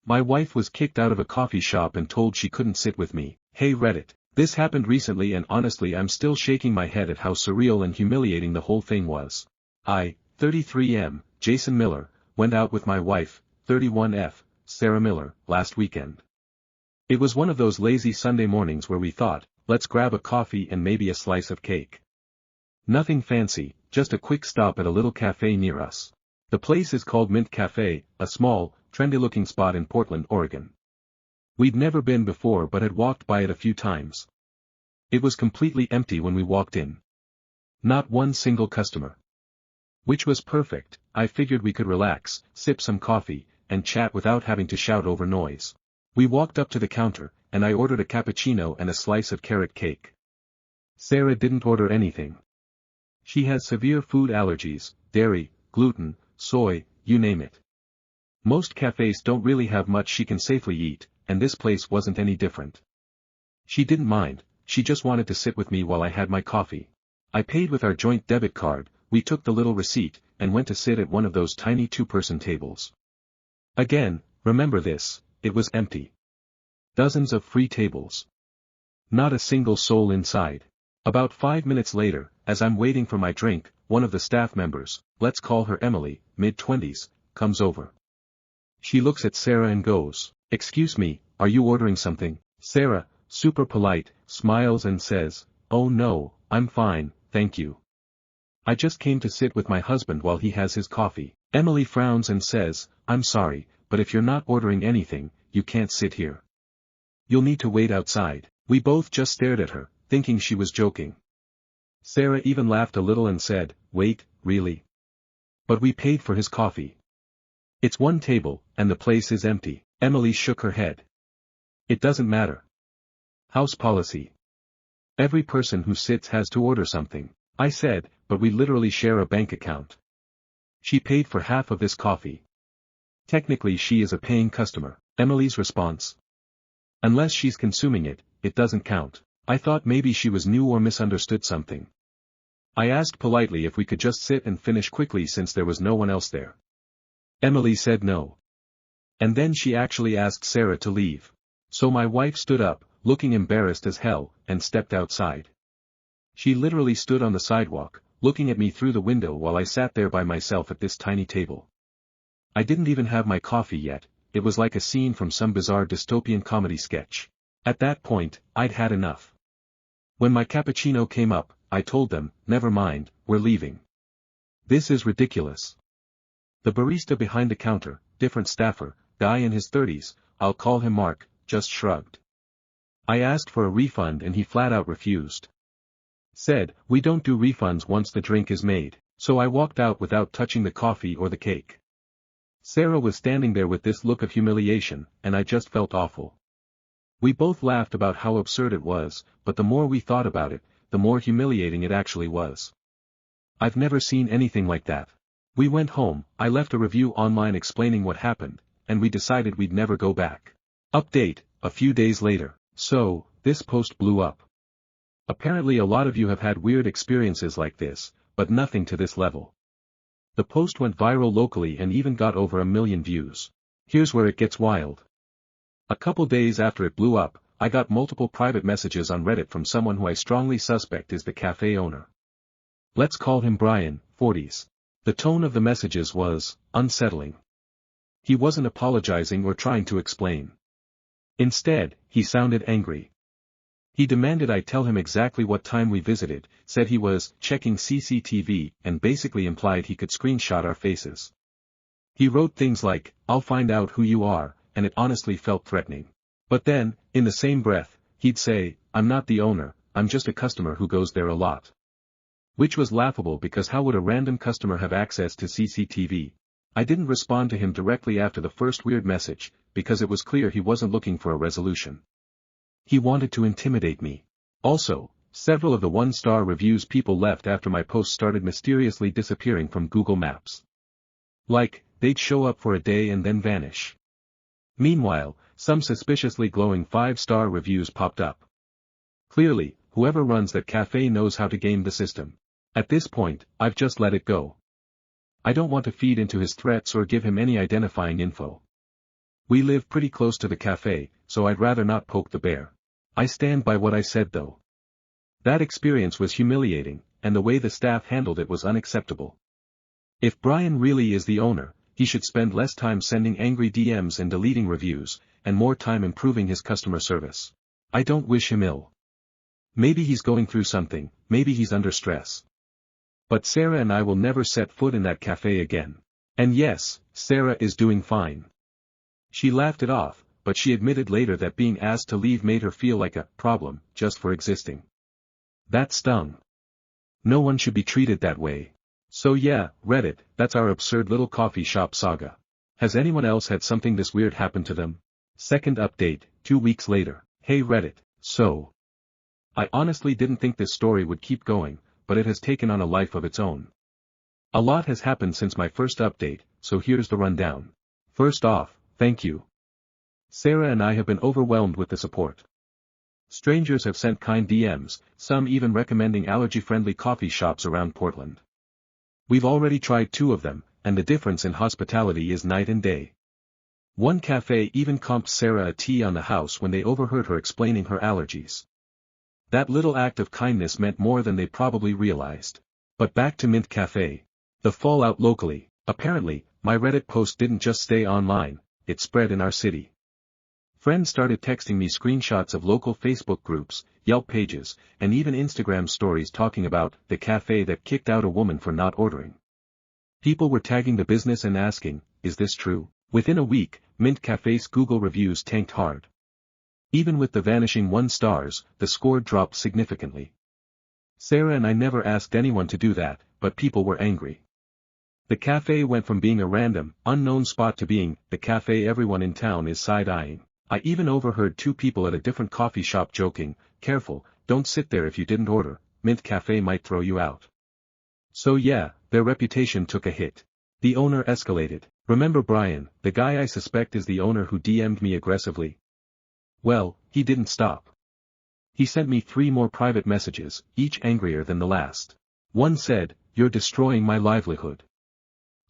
My wife was kicked out of a coffee shop and told she couldn't sit with me. Hey Reddit. This happened recently and honestly I'm still shaking my head at how surreal and humiliating the whole thing was. I, 33M, Jason Miller, went out with my wife, 31F, Sarah Miller, last weekend. It was one of those lazy Sunday mornings where we thought, let's grab a coffee and maybe a slice of cake. Nothing fancy, just a quick stop at a little cafe near us. The place is called Mint Cafe, a small, trendy-looking spot in Portland, Oregon. We'd never been before but had walked by it a few times. It was completely empty when we walked in. Not one single customer. Which was perfect. I figured we could relax, sip some coffee, and chat without having to shout over noise. We walked up to the counter, and I ordered a cappuccino and a slice of carrot cake. Sarah didn't order anything. She has severe food allergies, dairy, gluten, soy, you name it. Most cafes don't really have much she can safely eat, and this place wasn't any different. She didn't mind, she just wanted to sit with me while I had my coffee. I paid with our joint debit card, we took the little receipt, and went to sit at one of those tiny two-person tables. Again, remember this, it was empty. Dozens of free tables. Not a single soul inside. About 5 minutes later, as I'm waiting for my drink, one of the staff members, let's call her Emily, mid-20s, comes over. She looks at Sarah and goes, "Excuse me, are you ordering something?" Sarah, super polite, smiles and says, "Oh no, I'm fine, thank you. I just came to sit with my husband while he has his coffee." Emily frowns and says, "I'm sorry, but if you're not ordering anything, you can't sit here. You'll need to wait outside." We both just stared at her, thinking she was joking. Sarah even laughed a little and said, "Wait, really? But we paid for his coffee. It's one table, and the place is empty." Emily shook her head. "It doesn't matter. House policy. Every person who sits has to order something." I said, "But we literally share a bank account. She paid for half of this coffee. Technically she is a paying customer." Emily's response: "Unless she's consuming it, it doesn't count." I thought maybe she was new or misunderstood something. I asked politely if we could just sit and finish quickly since there was no one else there. Emily said no. And then she actually asked Sarah to leave. So my wife stood up, looking embarrassed as hell, and stepped outside. She literally stood on the sidewalk, looking at me through the window while I sat there by myself at this tiny table. I didn't even have my coffee yet, it was like a scene from some bizarre dystopian comedy sketch. At that point, I'd had enough. When my cappuccino came up, I told them, "Never mind, we're leaving. This is ridiculous." The barista behind the counter, different staffer, guy in his 30s, I'll call him Mark, just shrugged. I asked for a refund and he flat out refused. Said, "We don't do refunds once the drink is made." So I walked out without touching the coffee or the cake. Sarah was standing there with this look of humiliation, and I just felt awful. We both laughed about how absurd it was, but the more we thought about it, the more humiliating it actually was. I've never seen anything like that. We went home, I left a review online explaining what happened, and we decided we'd never go back. Update, a few days later. So, this post blew up. Apparently a lot of you have had weird experiences like this, but nothing to this level. The post went viral locally and even got over 1 million views. Here's where it gets wild. A couple days after it blew up, I got multiple private messages on Reddit from someone who I strongly suspect is the cafe owner. Let's call him Brian, 40s. The tone of the messages was unsettling. He wasn't apologizing or trying to explain. Instead, he sounded angry. He demanded I tell him exactly what time we visited, said he was checking CCTV, and basically implied he could screenshot our faces. He wrote things like, "I'll find out who you are," and it honestly felt threatening. But then, in the same breath, he'd say, "I'm not the owner, I'm just a customer who goes there a lot." Which was laughable because how would a random customer have access to CCTV? I didn't respond to him directly after the first weird message, because it was clear he wasn't looking for a resolution. He wanted to intimidate me. Also, several of the 1-star reviews people left after my post started mysteriously disappearing from Google Maps. Like, they'd show up for a day and then vanish. Meanwhile, some suspiciously glowing 5-star reviews popped up. Clearly, whoever runs that cafe knows how to game the system. At this point, I've just let it go. I don't want to feed into his threats or give him any identifying info. We live pretty close to the cafe, so I'd rather not poke the bear. I stand by what I said though. That experience was humiliating, and the way the staff handled it was unacceptable. If Brian really is the owner, he should spend less time sending angry DMs and deleting reviews, and more time improving his customer service. I don't wish him ill. Maybe he's going through something, maybe he's under stress. But Sarah and I will never set foot in that cafe again. And yes, Sarah is doing fine. She laughed it off, but she admitted later that being asked to leave made her feel like a problem, just for existing. That stung. No one should be treated that way. So yeah, Reddit, that's our absurd little coffee shop saga. Has anyone else had something this weird happen to them? Second update, 2 weeks later. Hey Reddit, so. I honestly didn't think this story would keep going, but it has taken on a life of its own. A lot has happened since my first update, so here's the rundown. First off, thank you. Sarah and I have been overwhelmed with the support. Strangers have sent kind DMs, some even recommending allergy-friendly coffee shops around Portland. We've already tried 2 of them, and the difference in hospitality is night and day. One cafe even comped Sarah a tea on the house when they overheard her explaining her allergies. That little act of kindness meant more than they probably realized. But back to Mint Cafe. The fallout locally. Apparently, my Reddit post didn't just stay online, it spread in our city. Friends started texting me screenshots of local Facebook groups, Yelp pages, and even Instagram stories talking about the cafe that kicked out a woman for not ordering. People were tagging the business and asking, is this true? Within a week, Mint Cafe's Google reviews tanked hard. Even with the vanishing 1 stars, the score dropped significantly. Sarah and I never asked anyone to do that, but people were angry. The cafe went from being a random, unknown spot to being the cafe everyone in town is side-eyeing. I even overheard 2 people at a different coffee shop joking, careful, don't sit there if you didn't order, Mint Cafe might throw you out. So yeah, their reputation took a hit. The owner escalated. Remember Brian, the guy I suspect is the owner who DM'd me aggressively? Well, he didn't stop. He sent me 3 more private messages, each angrier than the last. One said, you're destroying my livelihood.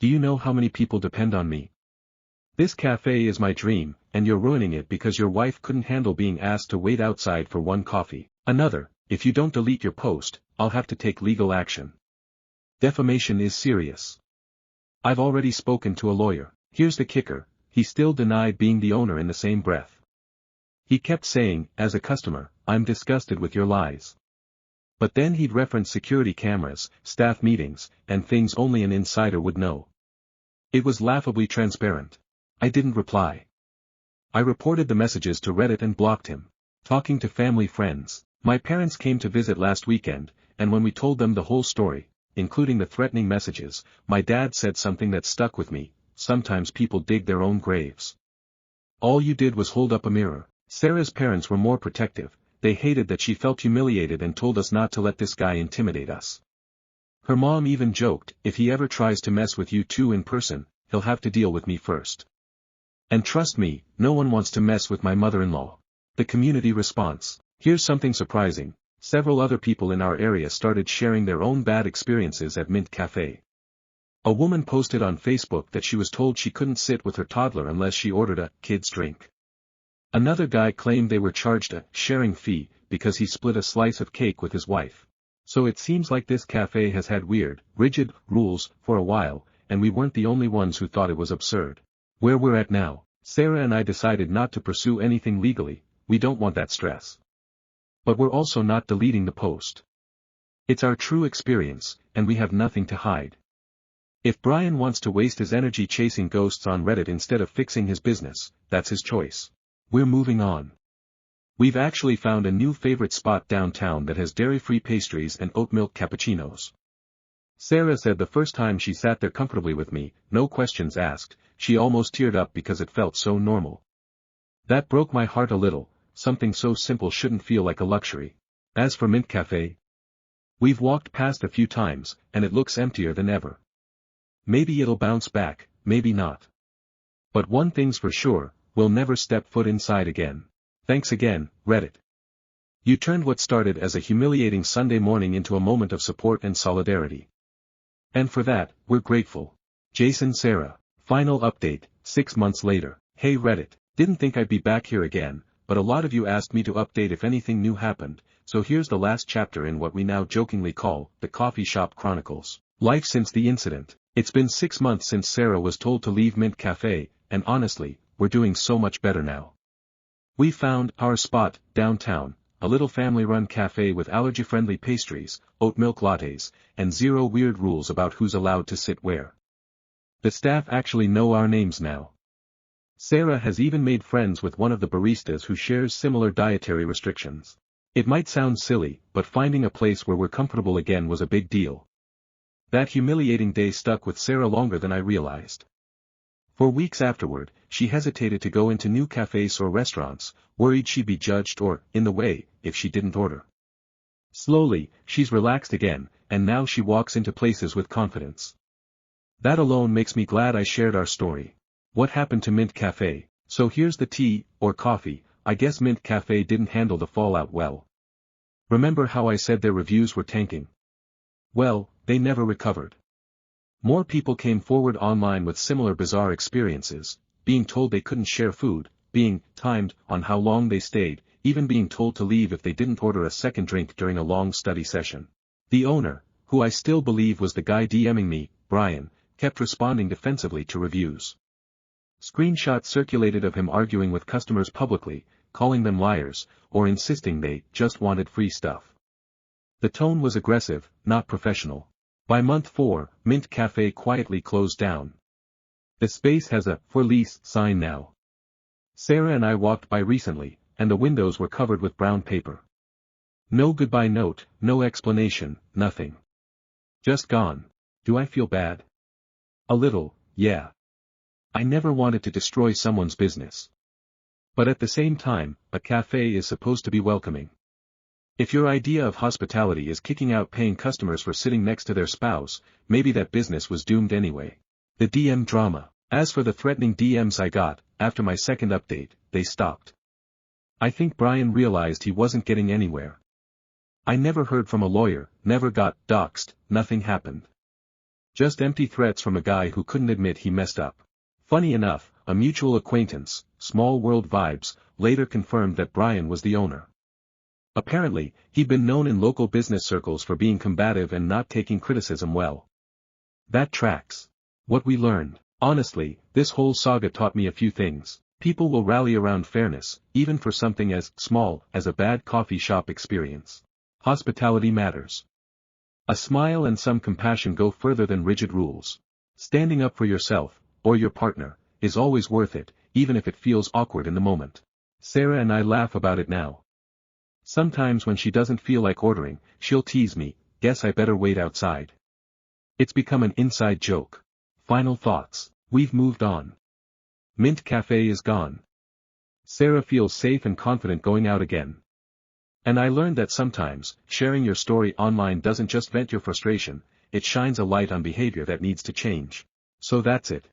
Do you know how many people depend on me? This cafe is my dream, and you're ruining it because your wife couldn't handle being asked to wait outside for 1 coffee. Another, if you don't delete your post, I'll have to take legal action. Defamation is serious. I've already spoken to a lawyer. Here's the kicker, he still denied being the owner in the same breath. He kept saying, as a customer, I'm disgusted with your lies. But then he'd reference security cameras, staff meetings, and things only an insider would know. It was laughably transparent. I didn't reply. I reported the messages to Reddit and blocked him. Talking to family friends. My parents came to visit last weekend, and when we told them the whole story, including the threatening messages, my dad said something that stuck with me, sometimes people dig their own graves. All you did was hold up a mirror. Sarah's parents were more protective, they hated that she felt humiliated and told us not to let this guy intimidate us. Her mom even joked, if he ever tries to mess with you 2 in person, he'll have to deal with me first. And trust me, no one wants to mess with my mother-in-law. The community response. Here's something surprising, several other people in our area started sharing their own bad experiences at Mint Cafe. A woman posted on Facebook that she was told she couldn't sit with her toddler unless she ordered a kid's drink. Another guy claimed they were charged a sharing fee because he split a slice of cake with his wife. So it seems like this cafe has had weird, rigid rules for a while, and we weren't the only ones who thought it was absurd. Where we're at now, Sarah and I decided not to pursue anything legally, we don't want that stress. But we're also not deleting the post. It's our true experience, and we have nothing to hide. If Brian wants to waste his energy chasing ghosts on Reddit instead of fixing his business, that's his choice. We're moving on. We've actually found a new favorite spot downtown that has dairy-free pastries and oat milk cappuccinos. Sarah said the first time she sat there comfortably with me, no questions asked, she almost teared up because it felt so normal. That broke my heart a little, something so simple shouldn't feel like a luxury. As for Mint Cafe, we've walked past a few times, and it looks emptier than ever. Maybe it'll bounce back, maybe not. But one thing's for sure, we'll never step foot inside again. Thanks again, Reddit. You turned what started as a humiliating Sunday morning into a moment of support and solidarity. And for that, we're grateful. Jason Sarah. Final update, 6 months later. Hey Reddit, didn't think I'd be back here again, but a lot of you asked me to update if anything new happened, so here's the last chapter in what we now jokingly call, the Coffee Shop Chronicles. Life since the incident. It's been 6 months since Sarah was told to leave Mint Cafe, and honestly, we're doing so much better now. We found our spot, downtown, a little family-run cafe with allergy-friendly pastries, oat milk lattes, and zero weird rules about who's allowed to sit where. The staff actually know our names now. Sarah has even made friends with one of the baristas who shares similar dietary restrictions. It might sound silly, but finding a place where we're comfortable again was a big deal. That humiliating day stuck with Sarah longer than I realized. For weeks afterward, she hesitated to go into new cafes or restaurants, worried she'd be judged or, in the way, if she didn't order. Slowly, she's relaxed again, and now she walks into places with confidence. That alone makes me glad I shared our story. What happened to Mint Cafe? So here's the tea, or coffee. I guess Mint Cafe didn't handle the fallout well. Remember how I said their reviews were tanking? Well, they never recovered. More people came forward online with similar bizarre experiences, being told they couldn't share food, being timed on how long they stayed, even being told to leave if they didn't order a second drink during a long study session. The owner, who I still believe was the guy DMing me, Brian, kept responding defensively to reviews. Screenshots circulated of him arguing with customers publicly, calling them liars, or insisting they just wanted free stuff. The tone was aggressive, not professional. By month 4, Mint Cafe quietly closed down. The space has a "for lease" sign now. Sarah and I walked by recently, and the windows were covered with brown paper. No goodbye note, no explanation, nothing. Just gone. Do I feel bad? A little, yeah. I never wanted to destroy someone's business. But at the same time, a cafe is supposed to be welcoming. If your idea of hospitality is kicking out paying customers for sitting next to their spouse, maybe that business was doomed anyway. The DM drama. As for the threatening DMs I got, after my second update, they stopped. I think Brian realized he wasn't getting anywhere. I never heard from a lawyer, never got doxed, nothing happened. Just empty threats from a guy who couldn't admit he messed up. Funny enough, a mutual acquaintance, small world vibes, later confirmed that Brian was the owner. Apparently, he'd been known in local business circles for being combative and not taking criticism well. That tracks. What we learned. Honestly, this whole saga taught me a few things. People will rally around fairness, even for something as small as a bad coffee shop experience. Hospitality matters. A smile and some compassion go further than rigid rules. Standing up for yourself, or your partner, is always worth it, even if it feels awkward in the moment. Sarah and I laugh about it now. Sometimes when she doesn't feel like ordering, she'll tease me, guess I better wait outside. It's become an inside joke. Final thoughts. We've moved on. Mint Cafe is gone. Sarah feels safe and confident going out again. And I learned that sometimes, sharing your story online doesn't just vent your frustration, it shines a light on behavior that needs to change. So that's it.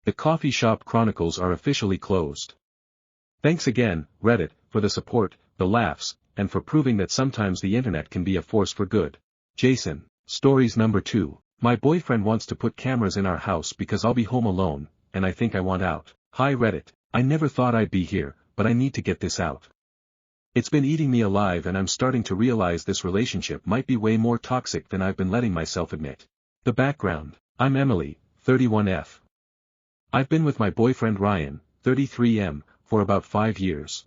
The Coffee Shop Chronicles are officially closed. Thanks again, Reddit, for the support, the laughs, and for proving that sometimes the internet can be a force for good. Jason. Stories number 2. My boyfriend wants to put cameras in our house because I'll be home alone, and I think I want out. Hi Reddit. I never thought I'd be here, but I need to get this out. It's been eating me alive and I'm starting to realize this relationship might be way more toxic than I've been letting myself admit. The background. I'm Emily, 31F. I've been with my boyfriend Ryan, 33M, for about 5 years.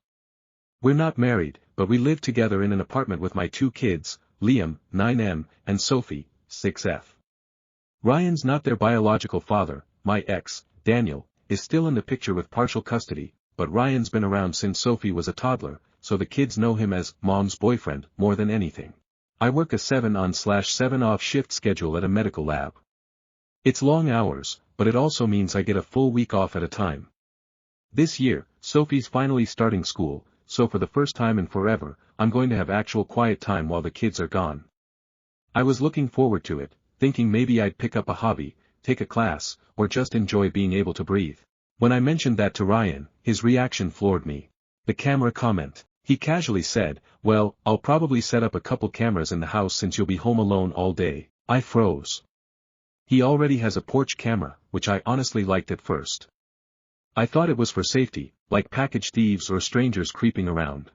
We're not married, but we live together in an apartment with my 2 kids, Liam, 9M, and Sophie, 6F. Ryan's not their biological father. My ex, Daniel, is still in the picture with partial custody, but Ryan's been around since Sophie was a toddler, so the kids know him as mom's boyfriend more than anything. I work a 7-on/7 off shift schedule at a medical lab. It's long hours, but it also means I get a full week off at a time. This year, Sophie's finally starting school, so for the first time in forever, I'm going to have actual quiet time while the kids are gone. I was looking forward to it, thinking maybe I'd pick up a hobby, take a class, or just enjoy being able to breathe. When I mentioned that to Ryan, his reaction floored me. The camera comment. He casually said, "Well, I'll probably set up a couple cameras in the house since you'll be home alone all day." I froze. He already has a porch camera, which I honestly liked at first. I thought it was for safety, like package thieves or strangers creeping around.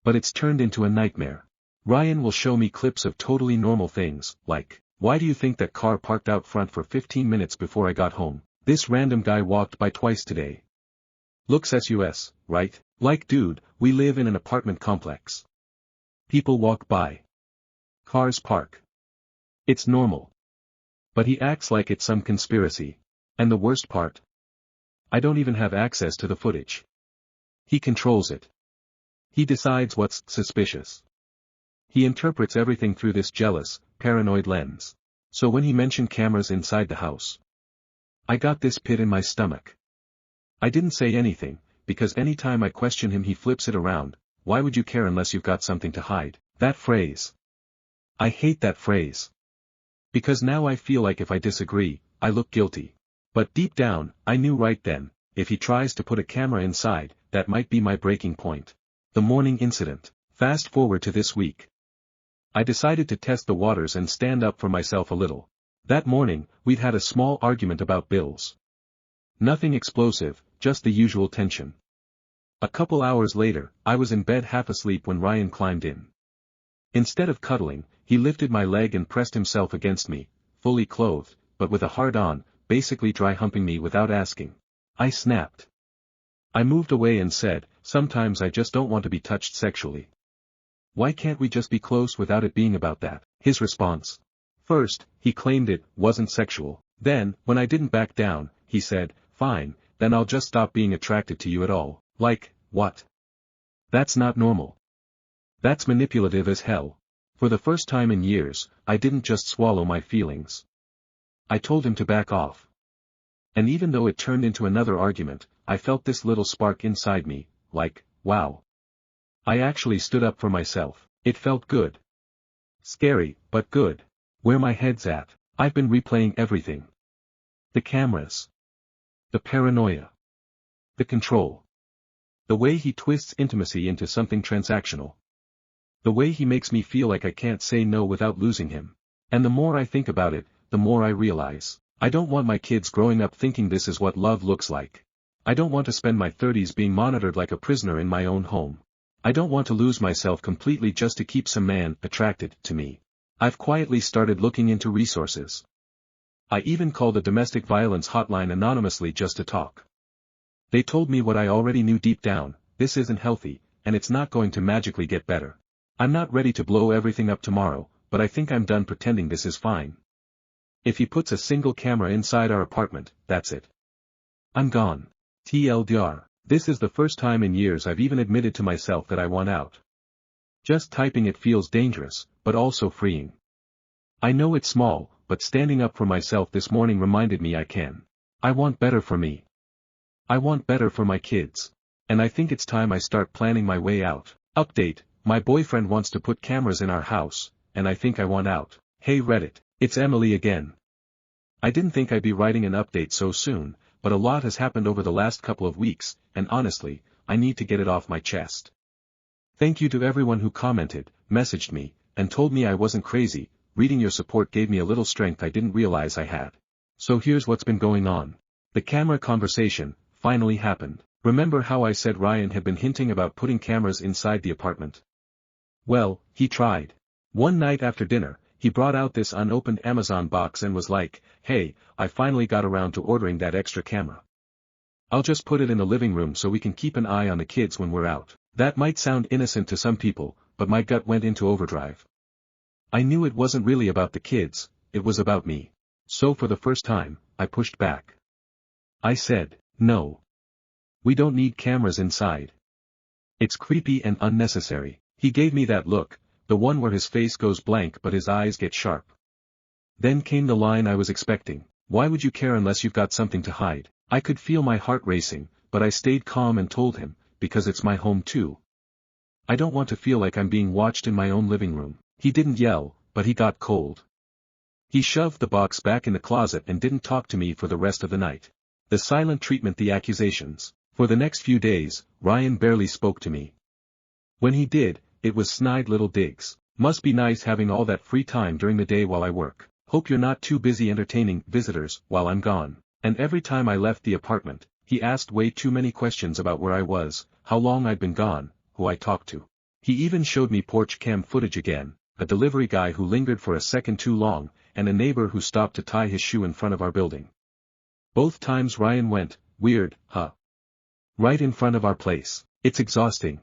But it's turned into a nightmare. Ryan will show me clips of totally normal things, like, why do you think that car parked out front for 15 minutes before I got home? This random guy walked by twice today. Looks sus, right? Like dude, we live in an apartment complex. People walk by. Cars park. It's normal. But he acts like it's some conspiracy. And the worst part? I don't even have access to the footage. He controls it. He decides what's suspicious. He interprets everything through this jealous, paranoid lens. So when he mentioned cameras inside the house, I got this pit in my stomach. I didn't say anything, because anytime I question him he flips it around. Why would you care unless you've got something to hide? That phrase. I hate that phrase. Because now I feel like if I disagree, I look guilty. But deep down, I knew right then, if he tries to put a camera inside, that might be my breaking point. The morning incident. Fast forward to this week. I decided to test the waters and stand up for myself a little. That morning, we'd had a small argument about bills. Nothing explosive, just the usual tension. A couple hours later, I was in bed half asleep when Ryan climbed in. Instead of cuddling, he lifted my leg and pressed himself against me, fully clothed, but with a hard-on, basically dry humping me without asking. I snapped. I moved away and said, sometimes I just don't want to be touched sexually. Why can't we just be close without it being about that? His response. First, he claimed it wasn't sexual. Then, when I didn't back down, he said, fine, then I'll just stop being attracted to you at all. Like, what? That's not normal. That's manipulative as hell. For the first time in years, I didn't just swallow my feelings. I told him to back off. And even though it turned into another argument, I felt this little spark inside me, like, wow. I actually stood up for myself. It felt good. Scary, but good. Where my head's at, I've been replaying everything. The cameras. The paranoia. The control. The way he twists intimacy into something transactional. The way he makes me feel like I can't say no without losing him. And the more I think about it, the more I realize, I don't want my kids growing up thinking this is what love looks like. I don't want to spend my 30s being monitored like a prisoner in my own home. I don't want to lose myself completely just to keep some man attracted to me. I've quietly started looking into resources. I even called a domestic violence hotline anonymously just to talk. They told me what I already knew deep down, this isn't healthy, and it's not going to magically get better. I'm not ready to blow everything up tomorrow, but I think I'm done pretending this is fine. If he puts a single camera inside our apartment, that's it. I'm gone. TLDR, this is the first time in years I've even admitted to myself that I want out. Just typing it feels dangerous, but also freeing. I know it's small, but standing up for myself this morning reminded me I can. I want better for me. I want better for my kids. And I think it's time I start planning my way out. Update, my boyfriend wants to put cameras in our house, and I think I want out. Hey Reddit, it's Emily again. I didn't think I'd be writing an update so soon, but a lot has happened over the last couple of weeks, and honestly, I need to get it off my chest. Thank you to everyone who commented, messaged me, and told me I wasn't crazy. Reading your support gave me a little strength I didn't realize I had. So here's what's been going on. The camera conversation finally happened. Remember how I said Ryan had been hinting about putting cameras inside the apartment? Well, he tried. One night after dinner, he brought out this unopened Amazon box and was like, hey, I finally got around to ordering that extra camera. I'll just put it in the living room so we can keep an eye on the kids when we're out. That might sound innocent to some people, but my gut went into overdrive. I knew it wasn't really about the kids, it was about me. So for the first time, I pushed back. I said, no. We don't need cameras inside. It's creepy and unnecessary. He gave me that look, the one where his face goes blank but his eyes get sharp. Then came the line I was expecting. Why would you care unless you've got something to hide? I could feel my heart racing, but I stayed calm and told him, because it's my home too. I don't want to feel like I'm being watched in my own living room. He didn't yell, but he got cold. He shoved the box back in the closet and didn't talk to me for the rest of the night. The silent treatment, the accusations. For the next few days, Ryan barely spoke to me. When he did, it was snide little digs. Must be nice having all that free time during the day while I work. Hope you're not too busy entertaining visitors while I'm gone. And every time I left the apartment, He asked way too many questions about where I was, how long I'd been gone, who I talked to. He even showed me porch cam footage again, a delivery guy who lingered for a second too long, and a neighbor who stopped to tie his shoe in front of our building. Both times Ryan went, weird, huh? Right in front of our place. It's exhausting.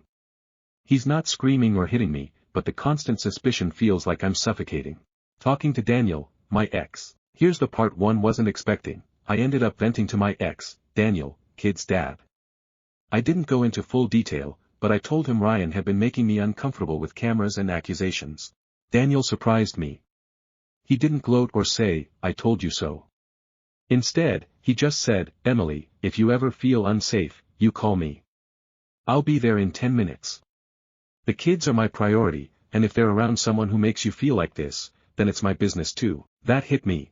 He's not screaming or hitting me, but the constant suspicion feels like I'm suffocating. Talking to Daniel, my ex. Here's the part one wasn't expecting. I ended up venting to my ex, Daniel, kid's dad. I didn't go into full detail, but I told him Ryan had been making me uncomfortable with cameras and accusations. Daniel surprised me. He didn't gloat or say, I told you so. Instead, he just said, Emily, if you ever feel unsafe, you call me. I'll be there in 10 minutes. The kids are my priority, and if they're around someone who makes you feel like this, then it's my business too. That hit me.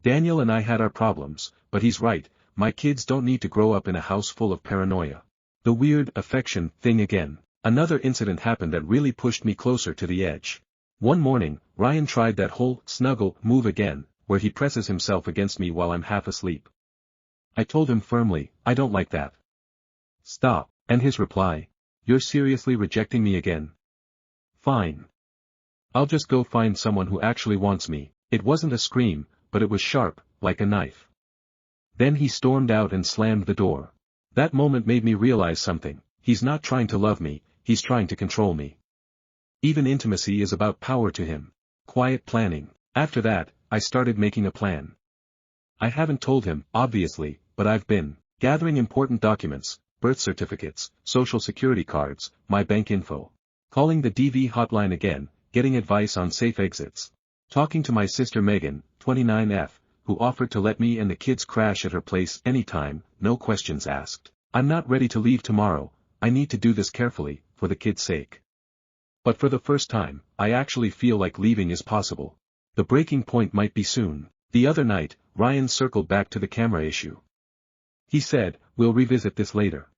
Daniel and I had our problems, but he's right, my kids don't need to grow up in a house full of paranoia. The weird affection thing again. Another incident happened that really pushed me closer to the edge. One morning, Ryan tried that whole snuggle move again, where he presses himself against me while I'm half asleep. I told him firmly, I don't like that. Stop. And his reply, you're seriously rejecting me again? Fine. I'll just go find someone who actually wants me. It wasn't a scream, but it was sharp, like a knife. Then he stormed out and slammed the door. That moment made me realize something. He's not trying to love me, he's trying to control me. Even intimacy is about power to him. Quiet planning. After that, I started making a plan. I haven't told him, obviously, but I've been gathering important documents, birth certificates, social security cards, my bank info. Calling the DV hotline again, getting advice on safe exits. Talking to my sister Megan, 29F, who offered to let me and the kids crash at her place anytime, no questions asked. I'm not ready to leave tomorrow, I need to do this carefully, for the kids' sake. But for the first time, I actually feel like leaving is possible. The breaking point might be soon. The other night, Ryan circled back to the camera issue. He said, we'll revisit this later.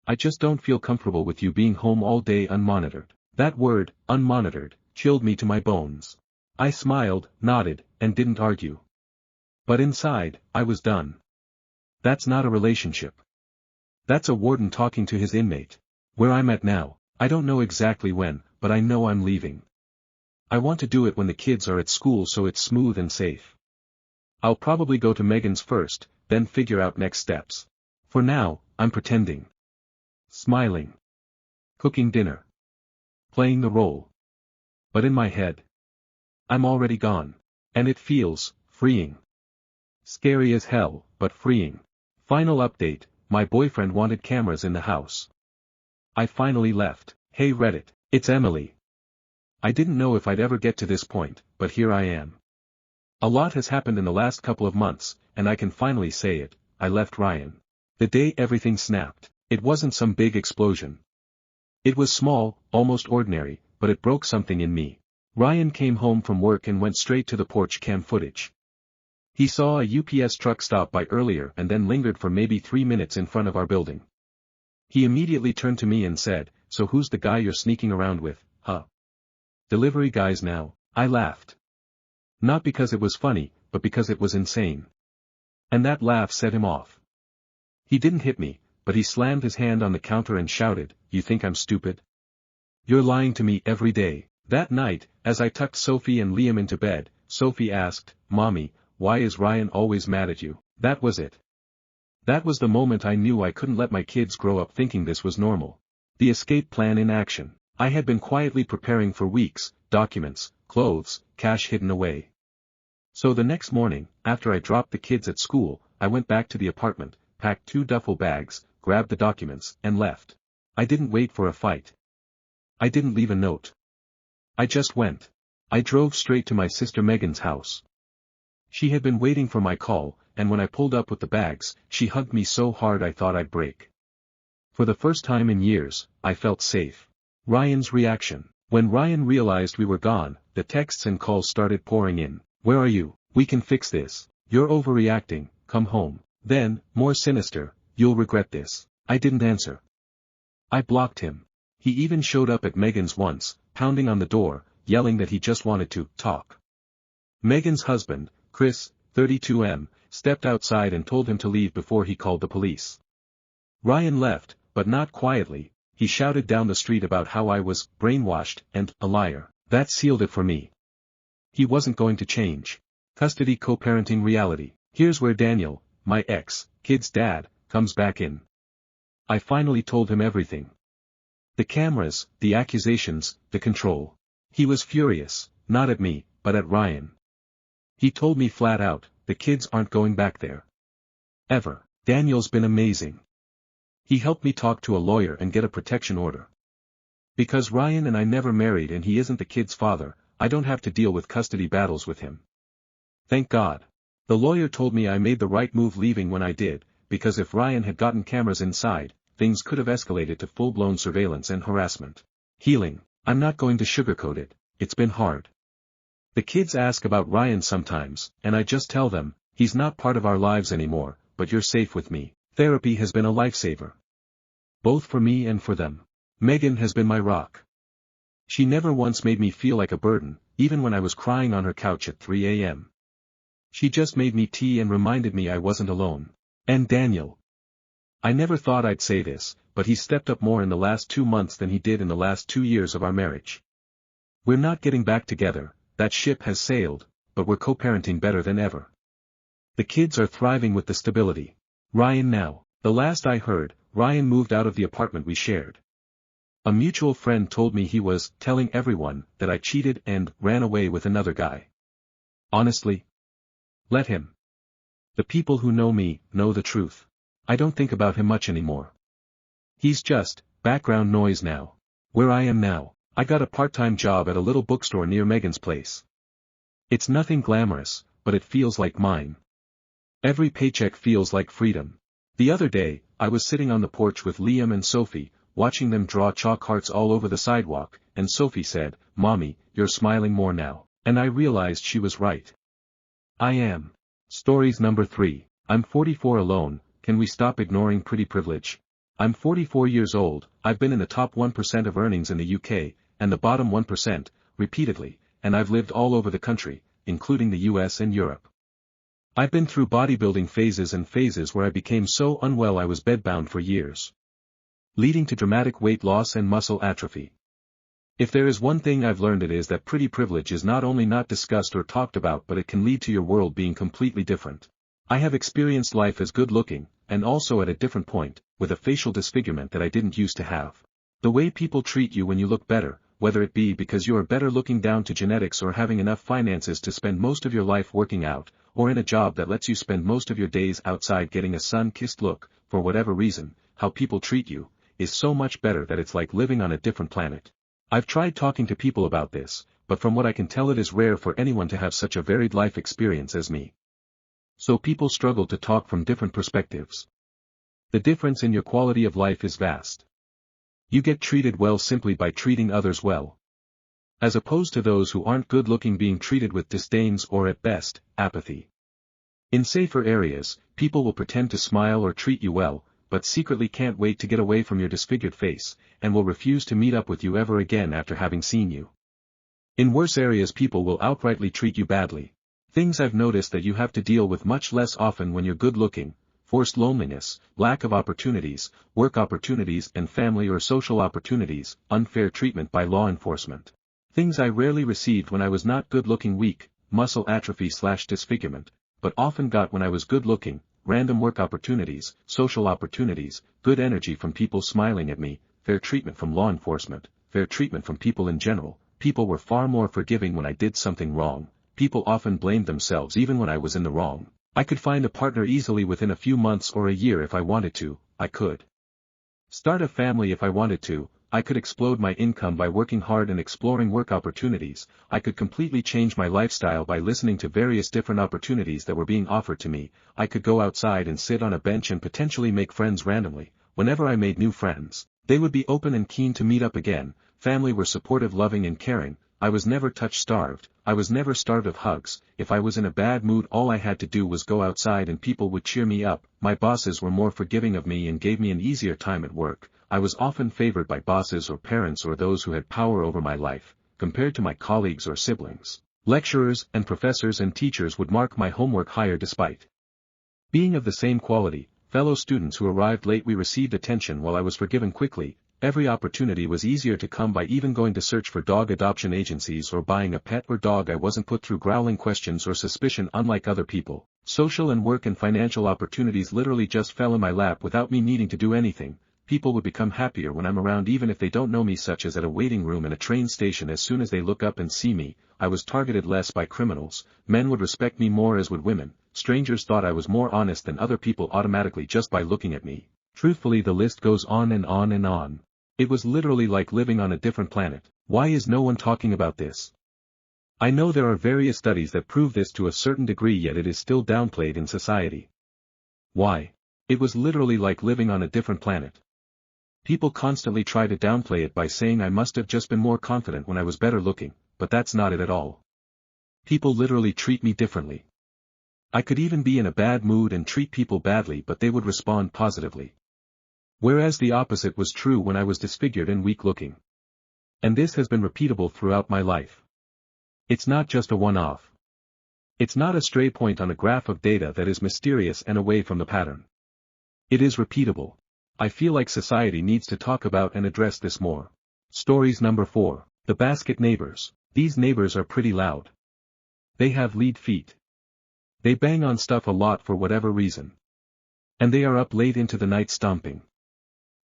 I just don't feel comfortable with you being home all day unmonitored. That word, unmonitored, chilled me to my bones. I smiled, nodded, and didn't argue. But inside, I was done. That's not a relationship. That's a warden talking to his inmate. Where I'm at now, I don't know exactly when, but I know I'm leaving. I want to do it when the kids are at school so it's smooth and safe. I'll probably go to Megan's first, then figure out next steps. For now, I'm pretending. Smiling. Cooking dinner. Playing the role. But in my head, I'm already gone. And it feels freeing. Scary as hell, but freeing. Final update, my boyfriend wanted cameras in the house. I finally left. Hey Reddit, it's Emily. I didn't know if I'd ever get to this point, but here I am. A lot has happened in the last couple of months, and I can finally say it, I left Ryan. The day everything snapped. It wasn't some big explosion. It was small, almost ordinary, but it broke something in me. Ryan came home from work and went straight to the porch cam footage. He saw a UPS truck stop by earlier and then lingered for maybe 3 minutes in front of our building. He immediately turned to me and said, so who's the guy you're sneaking around with, huh? Delivery guys now. I laughed. Not because it was funny, but because it was insane. And that laugh set him off. He didn't hit me, but he slammed his hand on the counter and shouted, you think I'm stupid? You're lying to me every day. That night, as I tucked Sophie and Liam into bed, Sophie asked, Mommy, why is Ryan always mad at you? That was it. That was the moment I knew I couldn't let my kids grow up thinking this was normal. The escape plan in action. I had been quietly preparing for weeks, documents, clothes, cash hidden away. So the next morning, after I dropped the kids at school, I went back to the apartment, packed 2 duffel bags, grabbed the documents, and left. I didn't wait for a fight. I didn't leave a note. I just went. I drove straight to my sister Megan's house. She had been waiting for my call, and when I pulled up with the bags, she hugged me so hard I thought I'd break. For the first time in years, I felt safe. Ryan's reaction. When Ryan realized we were gone, the texts and calls started pouring in. Where are you? We can fix this. You're overreacting, come home. Then, more sinister, you'll regret this. I didn't answer. I blocked him. He even showed up at Megan's once, pounding on the door, yelling that he just wanted to talk. Megan's husband, Chris, 32M, stepped outside and told him to leave before he called the police. Ryan left, but not quietly. He shouted down the street about how I was brainwashed and a liar. That sealed it for me. He wasn't going to change. Custody co-parenting reality. Here's where Daniel, my ex-kid's dad, comes back in. I finally told him everything. The cameras, the accusations, the control. He was furious, not at me, but at Ryan. He told me flat out, the kids aren't going back there. Ever. Daniel's been amazing. He helped me talk to a lawyer and get a protection order. Because Ryan and I never married and he isn't the kid's father, I don't have to deal with custody battles with him. Thank God. The lawyer told me I made the right move leaving when I did, because if Ryan had gotten cameras inside, things could have escalated to full-blown surveillance and harassment. Healing. I'm not going to sugarcoat it, it's been hard. The kids ask about Ryan sometimes, and I just tell them, he's not part of our lives anymore, but you're safe with me. Therapy has been a lifesaver. Both for me and for them. Megan has been my rock. She never once made me feel like a burden, even when I was crying on her couch at 3 a.m. She just made me tea and reminded me I wasn't alone. And Daniel. I never thought I'd say this, but he stepped up more in the last 2 months than he did in the last 2 years of our marriage. We're not getting back together, that ship has sailed, but we're co-parenting better than ever. The kids are thriving with the stability. Ryan now. The last I heard, Ryan moved out of the apartment we shared. A mutual friend told me he was telling everyone that I cheated and ran away with another guy. Honestly? Let him. The people who know me know the truth. I don't think about him much anymore. He's just background noise now. Where I am now, I got a part-time job at a little bookstore near Megan's place. It's nothing glamorous, but it feels like mine. Every paycheck feels like freedom. The other day, I was sitting on the porch with Liam and Sophie, watching them draw chalk hearts all over the sidewalk, and Sophie said, "Mommy, you're smiling more now," and I realized she was right. I am. Stories number 3. I'm 44 alone, can we stop ignoring pretty privilege? I'm 44 years old, I've been in the top 1% of earnings in the UK, and the bottom 1%, repeatedly, and I've lived all over the country, including the US and Europe. I've been through bodybuilding phases and phases where I became so unwell I was bedbound for years, leading to dramatic weight loss and muscle atrophy. If there is one thing I've learned, it is that pretty privilege is not only not discussed or talked about, but it can lead to your world being completely different. I have experienced life as good looking, and also at a different point, with a facial disfigurement that I didn't used to have. The way people treat you when you look better, whether it be because you are better looking down to genetics or having enough finances to spend most of your life working out, or in a job that lets you spend most of your days outside getting a sun-kissed look, for whatever reason, how people treat you, is so much better that it's like living on a different planet. I've tried talking to people about this, but from what I can tell it is rare for anyone to have such a varied life experience as me. So people struggle to talk from different perspectives. The difference in your quality of life is vast. You get treated well simply by treating others well, as opposed to those who aren't good looking being treated with disdains or at best, apathy. In safer areas, people will pretend to smile or treat you well, but secretly can't wait to get away from your disfigured face, and will refuse to meet up with you ever again after having seen you. In worse areas, people will outrightly treat you badly. Things I've noticed that you have to deal with much less often when you're good looking: forced loneliness, lack of opportunities, work opportunities and family or social opportunities, unfair treatment by law enforcement. Things I rarely received when I was not good looking: weak, muscle atrophy/disfigurement, but often got when I was good looking: random work opportunities, social opportunities, good energy from people smiling at me, fair treatment from law enforcement, fair treatment from people in general. People were far more forgiving when I did something wrong. People often blamed themselves even when I was in the wrong. I could find a partner easily within a few months or a year if I wanted to. I could start a family if I wanted to. I could explode my income by working hard and exploring work opportunities. I could completely change my lifestyle by listening to various different opportunities that were being offered to me. I could go outside and sit on a bench and potentially make friends randomly. Whenever I made new friends, they would be open and keen to meet up again. Family were supportive, loving and caring. I was never touch-starved. I was never starved of hugs. If I was in a bad mood, all I had to do was go outside and people would cheer me up. My bosses were more forgiving of me and gave me an easier time at work. I was often favored by bosses or parents or those who had power over my life, compared to my colleagues or siblings. Lecturers and professors and teachers would mark my homework higher despite Being of the same quality, fellow students who arrived late, we received attention while I was forgiven quickly. Every opportunity was easier to come by, even going to search for dog adoption agencies or buying a pet or dog. I wasn't put through growling questions or suspicion unlike other people. Social and work and financial opportunities literally just fell in my lap without me needing to do anything. People would become happier when I'm around even if they don't know me, such as at a waiting room in a train station. As soon as they look up and see me, I was targeted less by criminals. Men would respect me more, as would women. Strangers thought I was more honest than other people automatically just by looking at me. Truthfully, the list goes on and on and on. It was literally like living on a different planet. Why is no one talking about this? I know there are various studies that prove this to a certain degree, yet it is still downplayed in society. Why? It was literally like living on a different planet. People constantly try to downplay it by saying I must have just been more confident when I was better looking, but that's not it at all. People literally treat me differently. I could even be in a bad mood and treat people badly, but they would respond positively. Whereas the opposite was true when I was disfigured and weak looking. And this has been repeatable throughout my life. It's not just a one-off. It's not a stray point on a graph of data that is mysterious and away from the pattern. It is repeatable. I feel like society needs to talk about and address this more. Stories number 4. The basket neighbors. These neighbors are pretty loud. They have lead feet. They bang on stuff a lot for whatever reason. And they are up late into the night stomping.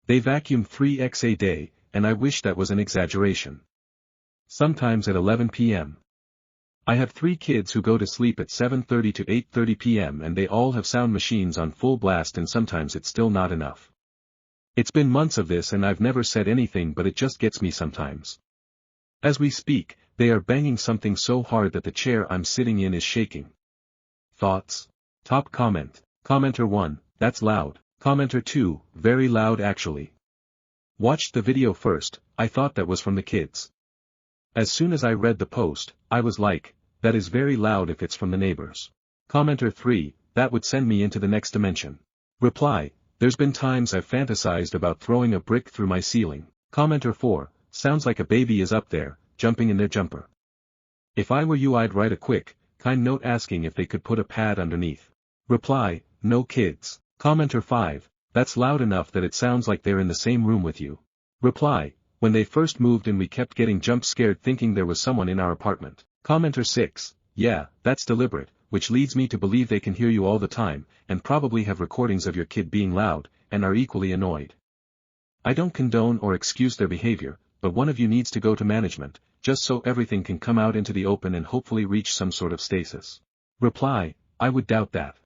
They vacuum 3x a day, and I wish that was an exaggeration. Sometimes at 11 p.m. I have 3 kids who go to sleep at 7:30 to 8:30 p.m. and they all have sound machines on full blast, and sometimes it's still not enough. It's been months of this and I've never said anything, but it just gets me sometimes. As we speak, they are banging something so hard that the chair I'm sitting in is shaking. Thoughts? Top comment. Commenter 1, that's loud. Commenter 2, very loud actually. Watched the video first, I thought that was from the kids. As soon as I read the post, I was like, that is very loud if it's from the neighbors. Commenter 3, that would send me into the next dimension. Reply, there's been times I've fantasized about throwing a brick through my ceiling. Commenter 4, sounds like a baby is up there, jumping in their jumper. If I were you, I'd write a quick, kind note asking if they could put a pad underneath. Reply, no kids. Commenter 5, that's loud enough that it sounds like they're in the same room with you. Reply, when they first moved in we kept getting jump scared thinking there was someone in our apartment. Commenter 6, yeah, that's deliberate, which leads me to believe they can hear you all the time, and probably have recordings of your kid being loud, and are equally annoyed. I don't condone or excuse their behavior, but one of you needs to go to management, just so everything can come out into the open and hopefully reach some sort of stasis. Reply, I would doubt that.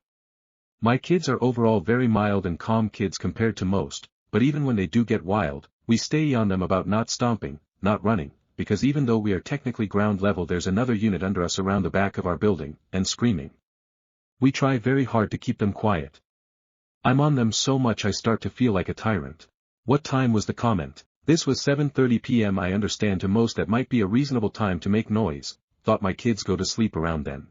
My kids are overall very mild and calm kids compared to most, but even when they do get wild, we stay on them about not stomping, not running, because even though we are technically ground level there's another unit under us around the back of our building, and screaming. We try very hard to keep them quiet. I'm on them so much I start to feel like a tyrant. What time was the comment? This was 7:30 p.m. I understand to most that might be a reasonable time to make noise, thought my kids go to sleep around then.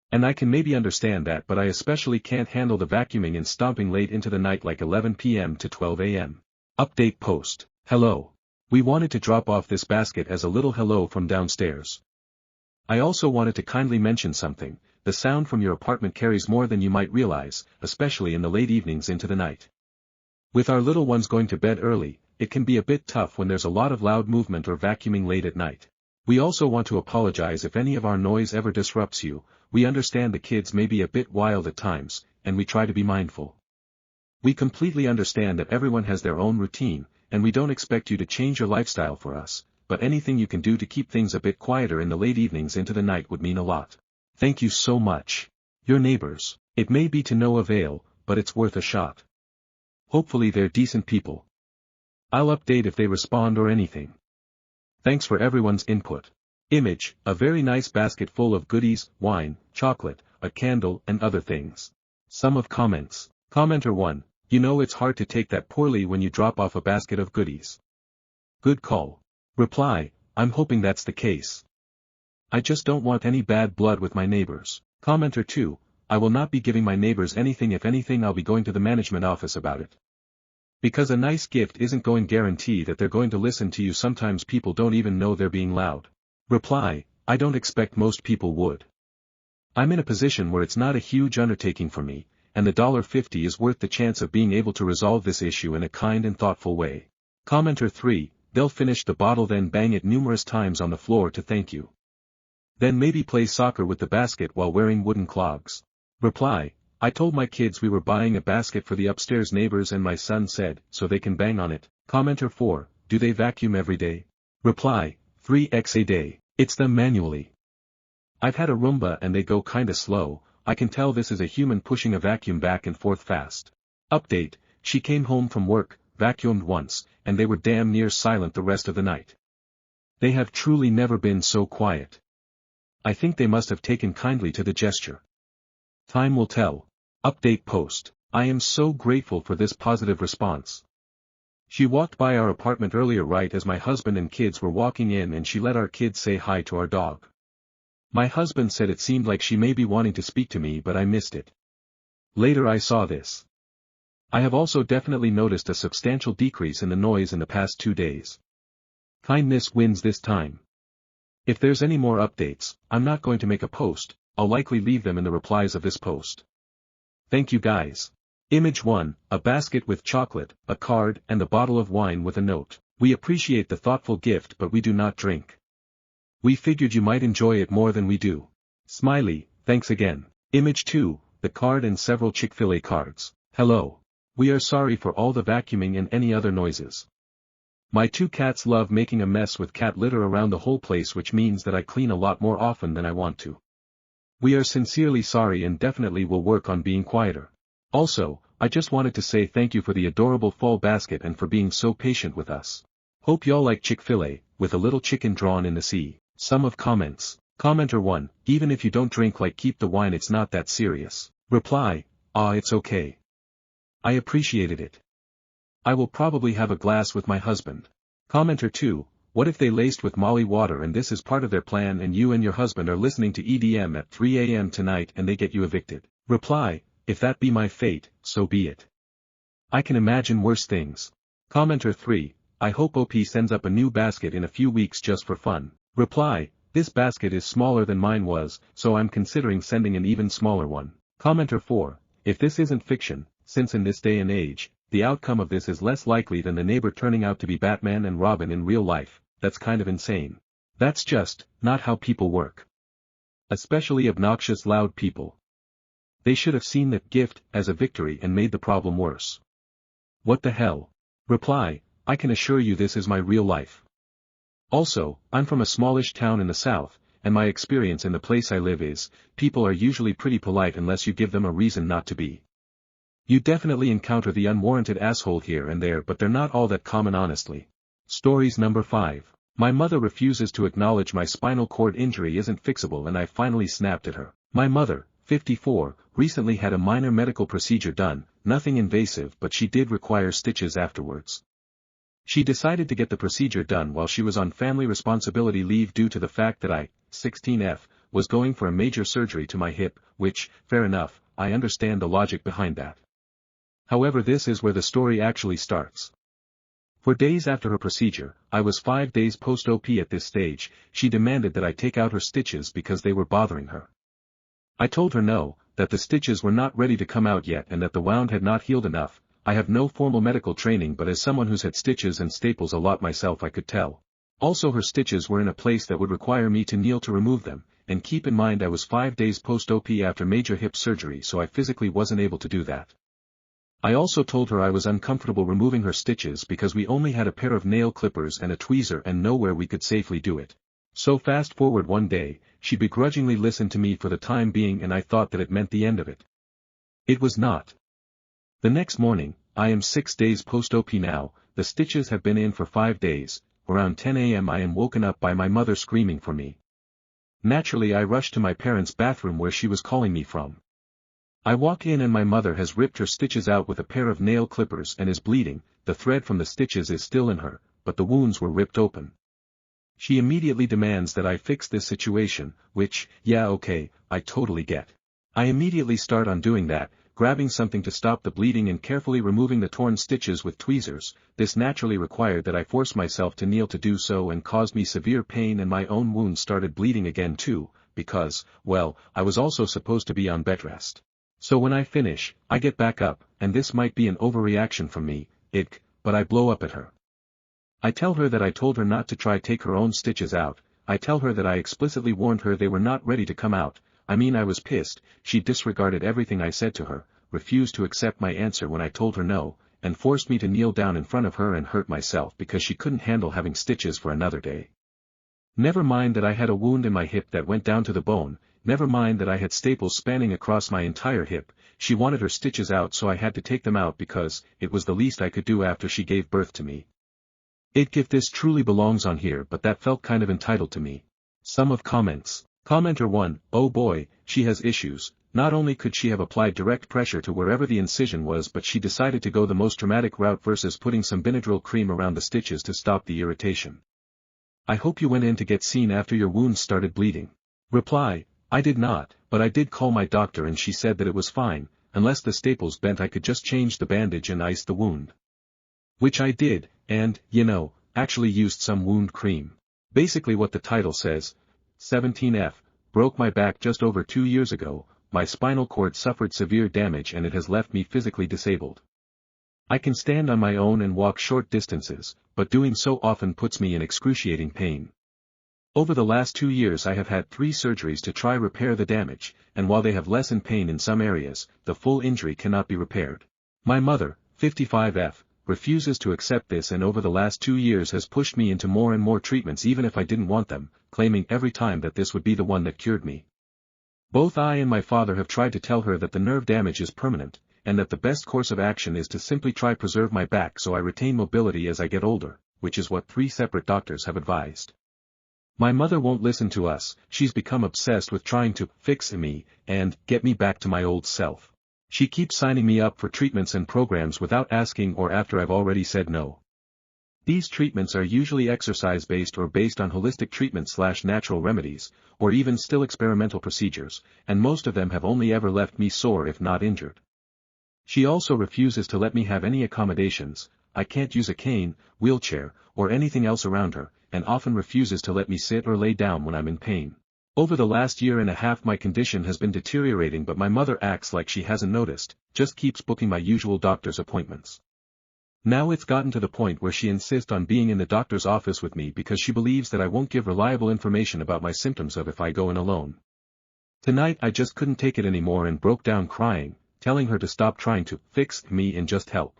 And I can maybe understand that, but I especially can't handle the vacuuming and stomping late into the night like 11 p.m. to 12 a.m. Update post. Hello. We wanted to drop off this basket as a little hello from downstairs. I also wanted to kindly mention something. The sound from your apartment carries more than you might realize, especially in the late evenings into the night. With our little ones going to bed early, it can be a bit tough when there's a lot of loud movement or vacuuming late at night. We also want to apologize if any of our noise ever disrupts you. We understand the kids may be a bit wild at times, and we try to be mindful. We completely understand that everyone has their own routine, and we don't expect you to change your lifestyle for us, but anything you can do to keep things a bit quieter in the late evenings into the night would mean a lot. Thank you so much. Your neighbors. It may be to no avail, but it's worth a shot. Hopefully they're decent people. I'll update if they respond or anything. Thanks for everyone's input. Image, a very nice basket full of goodies, wine, chocolate, a candle and other things. Sum of comments. Commenter 1, you know it's hard to take that poorly when you drop off a basket of goodies. Good call. Reply, I'm hoping that's the case. I just don't want any bad blood with my neighbors. Commenter 2, I will not be giving my neighbors anything. If anything, I'll be going to the management office about it. Because a nice gift isn't going to guarantee that they're going to listen to you. Sometimes people don't even know they're being loud. Reply, I don't expect most people would. I'm in a position where it's not a huge undertaking for me, and the $50 is worth the chance of being able to resolve this issue in a kind and thoughtful way. Commenter 3, they'll finish the bottle then bang it numerous times on the floor to thank you. Then maybe play soccer with the basket while wearing wooden clogs. Reply, I told my kids we were buying a basket for the upstairs neighbors and my son said, so they can bang on it. Commenter 4, do they vacuum every day? Reply, 3x a day, it's them manually. I've had a Roomba and they go kinda slow, I can tell this is a human pushing a vacuum back and forth fast. Update, she came home from work, vacuumed once, and they were damn near silent the rest of the night. They have truly never been so quiet. I think they must have taken kindly to the gesture. Time will tell. Update post. I am so grateful for this positive response. She walked by our apartment earlier right as my husband and kids were walking in and she let our kids say hi to our dog. My husband said it seemed like she may be wanting to speak to me but I missed it. Later I saw this. I have also definitely noticed a substantial decrease in the noise in the past 2 days. Kindness wins this time. If there's any more updates, I'm not going to make a post, I'll likely leave them in the replies of this post. Thank you guys. Image 1, a basket with chocolate, a card and a bottle of wine with a note. We appreciate the thoughtful gift but we do not drink. We figured you might enjoy it more than we do. Smiley, thanks again. Image 2, the card and several Chick-fil-A cards. Hello. We are sorry for all the vacuuming and any other noises. My 2 cats love making a mess with cat litter around the whole place which means that I clean a lot more often than I want to. We are sincerely sorry and definitely will work on being quieter. Also, I just wanted to say thank you for the adorable fall basket and for being so patient with us. Hope y'all like Chick-fil-A, with a little chicken drawn in the sea. Sum of comments. Commenter 1, even if you don't drink like keep the wine it's not that serious. Reply, it's okay. I appreciated it. I will probably have a glass with my husband. Commenter 2, what if they laced with Molly water and this is part of their plan and you and your husband are listening to EDM at 3 a.m. tonight and they get you evicted? Reply, if that be my fate, so be it. I can imagine worse things. Commenter 3, I hope OP sends up a new basket in a few weeks just for fun. Reply, this basket is smaller than mine was, so I'm considering sending an even smaller one. Commenter 4, if this isn't fiction, since in this day and age, the outcome of this is less likely than the neighbor turning out to be Batman and Robin in real life, that's kind of insane. That's just, not how people work. Especially obnoxious loud people. They should have seen that gift as a victory and made the problem worse. What the hell? Reply, I can assure you this is my real life. Also, I'm from a smallish town in the south, and my experience in the place I live is, people are usually pretty polite unless you give them a reason not to be. You definitely encounter the unwarranted asshole here and there but they're not all that common honestly. Stories number 5. My mother refuses to acknowledge my spinal cord injury isn't fixable and I finally snapped at her. My mother, 54, recently had a minor medical procedure done, nothing invasive but she did require stitches afterwards. She decided to get the procedure done while she was on family responsibility leave due to the fact that I, 16F, was going for a major surgery to my hip, which, fair enough, I understand the logic behind that. However, this is where the story actually starts. For days after her procedure, I was 5 days post-OP at this stage, she demanded that I take out her stitches because they were bothering her. I told her no, that the stitches were not ready to come out yet and that the wound had not healed enough. I have no formal medical training but as someone who's had stitches and staples a lot myself I could tell. Also her stitches were in a place that would require me to kneel to remove them, and keep in mind I was 5 days post-OP after major hip surgery so I physically wasn't able to do that. I also told her I was uncomfortable removing her stitches because we only had a pair of nail clippers and a tweezer and nowhere we could safely do it. So fast forward one day, she begrudgingly listened to me for the time being and I thought that it meant the end of it. It was not. The next morning, I am 6 days post-OP now, the stitches have been in for 5 days, around 10 a.m. I am woken up by my mother screaming for me. Naturally I rush to my parents' bathroom where she was calling me from. I walk in and my mother has ripped her stitches out with a pair of nail clippers and is bleeding, the thread from the stitches is still in her, but the wounds were ripped open. She immediately demands that I fix this situation, which, yeah okay, I totally get. I immediately start on doing that, grabbing something to stop the bleeding and carefully removing the torn stitches with tweezers. This naturally required that I force myself to kneel to do so and caused me severe pain and my own wounds started bleeding again too, because, well, I was also supposed to be on bed rest. So when I finish, I get back up, and this might be an overreaction from me, but I blow up at her. I tell her that I told her not to try take her own stitches out, I tell her that I explicitly warned her they were not ready to come out. I was pissed. She disregarded everything I said to her, refused to accept my answer when I told her no, and forced me to kneel down in front of her and hurt myself because she couldn't handle having stitches for another day. Never mind that I had a wound in my hip that went down to the bone, never mind that I had staples spanning across my entire hip. She wanted her stitches out, so I had to take them out because it was the least I could do after she gave birth to me. If this truly belongs on here, but that felt kind of entitled to me. Sum of comments. Commenter 1, oh boy, she has issues. Not only could she have applied direct pressure to wherever the incision was, but she decided to go the most dramatic route versus putting some Benadryl cream around the stitches to stop the irritation. I hope you went in to get seen after your wounds started bleeding. Reply, I did not, but I did call my doctor and she said that it was fine, unless the staples bent I could just change the bandage and ice the wound. Which I did, and, actually used some wound cream. Basically what the title says. 17F, broke my back just over 2 years ago, my spinal cord suffered severe damage and it has left me physically disabled. I can stand on my own and walk short distances, but doing so often puts me in excruciating pain. Over the last 2 years I have had 3 surgeries to try repair the damage, and while they have lessened pain in some areas, the full injury cannot be repaired. My mother, 55F, refuses to accept this and over the last 2 years has pushed me into more and more treatments even if I didn't want them, claiming every time that this would be the one that cured me. Both I and my father have tried to tell her that the nerve damage is permanent, and that the best course of action is to simply try preserve my back so I retain mobility as I get older, which is what 3 separate doctors have advised. My mother won't listen to us, she's become obsessed with trying to fix me, and get me back to my old self. She keeps signing me up for treatments and programs without asking or after I've already said no. These treatments are usually exercise-based or based on holistic treatment/natural remedies, or even still experimental procedures, and most of them have only ever left me sore if not injured. She also refuses to let me have any accommodations. I can't use a cane, wheelchair, or anything else around her, and often refuses to let me sit or lay down when I'm in pain. Over the last 1.5 years my condition has been deteriorating, but my mother acts like she hasn't noticed, just keeps booking my usual doctor's appointments. Now it's gotten to the point where she insists on being in the doctor's office with me because she believes that I won't give reliable information about my symptoms if I go in alone. Tonight I just couldn't take it anymore and broke down crying, telling her to stop trying to fix me and just help.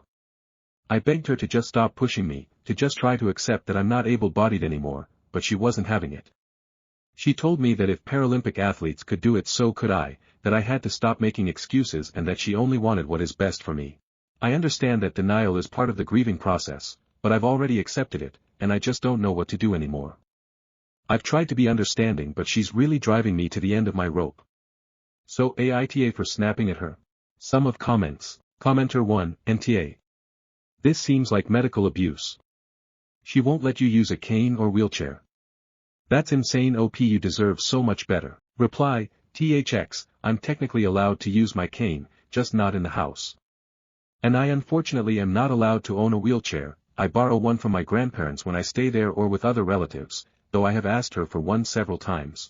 I begged her to just stop pushing me, to just try to accept that I'm not able-bodied anymore, but she wasn't having it. She told me that if Paralympic athletes could do it so could I, that I had to stop making excuses and that she only wanted what is best for me. I understand that denial is part of the grieving process, but I've already accepted it, and I just don't know what to do anymore. I've tried to be understanding but she's really driving me to the end of my rope. So AITA for snapping at her. Sum of comments. Commenter 1, NTA. This seems like medical abuse. She won't let you use a cane or wheelchair. That's insane. OP, you deserve so much better. Reply, THX, I'm technically allowed to use my cane, just not in the house. And I unfortunately am not allowed to own a wheelchair. I borrow one from my grandparents when I stay there or with other relatives, though I have asked her for one several times.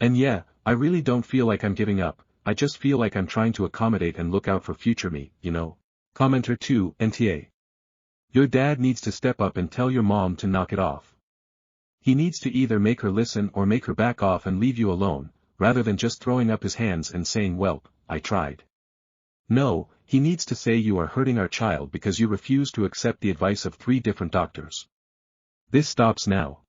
And yeah, I really don't feel like I'm giving up, I just feel like I'm trying to accommodate and look out for future me, Commenter 2, NTA. Your dad needs to step up and tell your mom to knock it off. He needs to either make her listen or make her back off and leave you alone, rather than just throwing up his hands and saying, "Well, I tried." No, he needs to say you are hurting our child because you refuse to accept the advice of 3 different doctors. This stops now.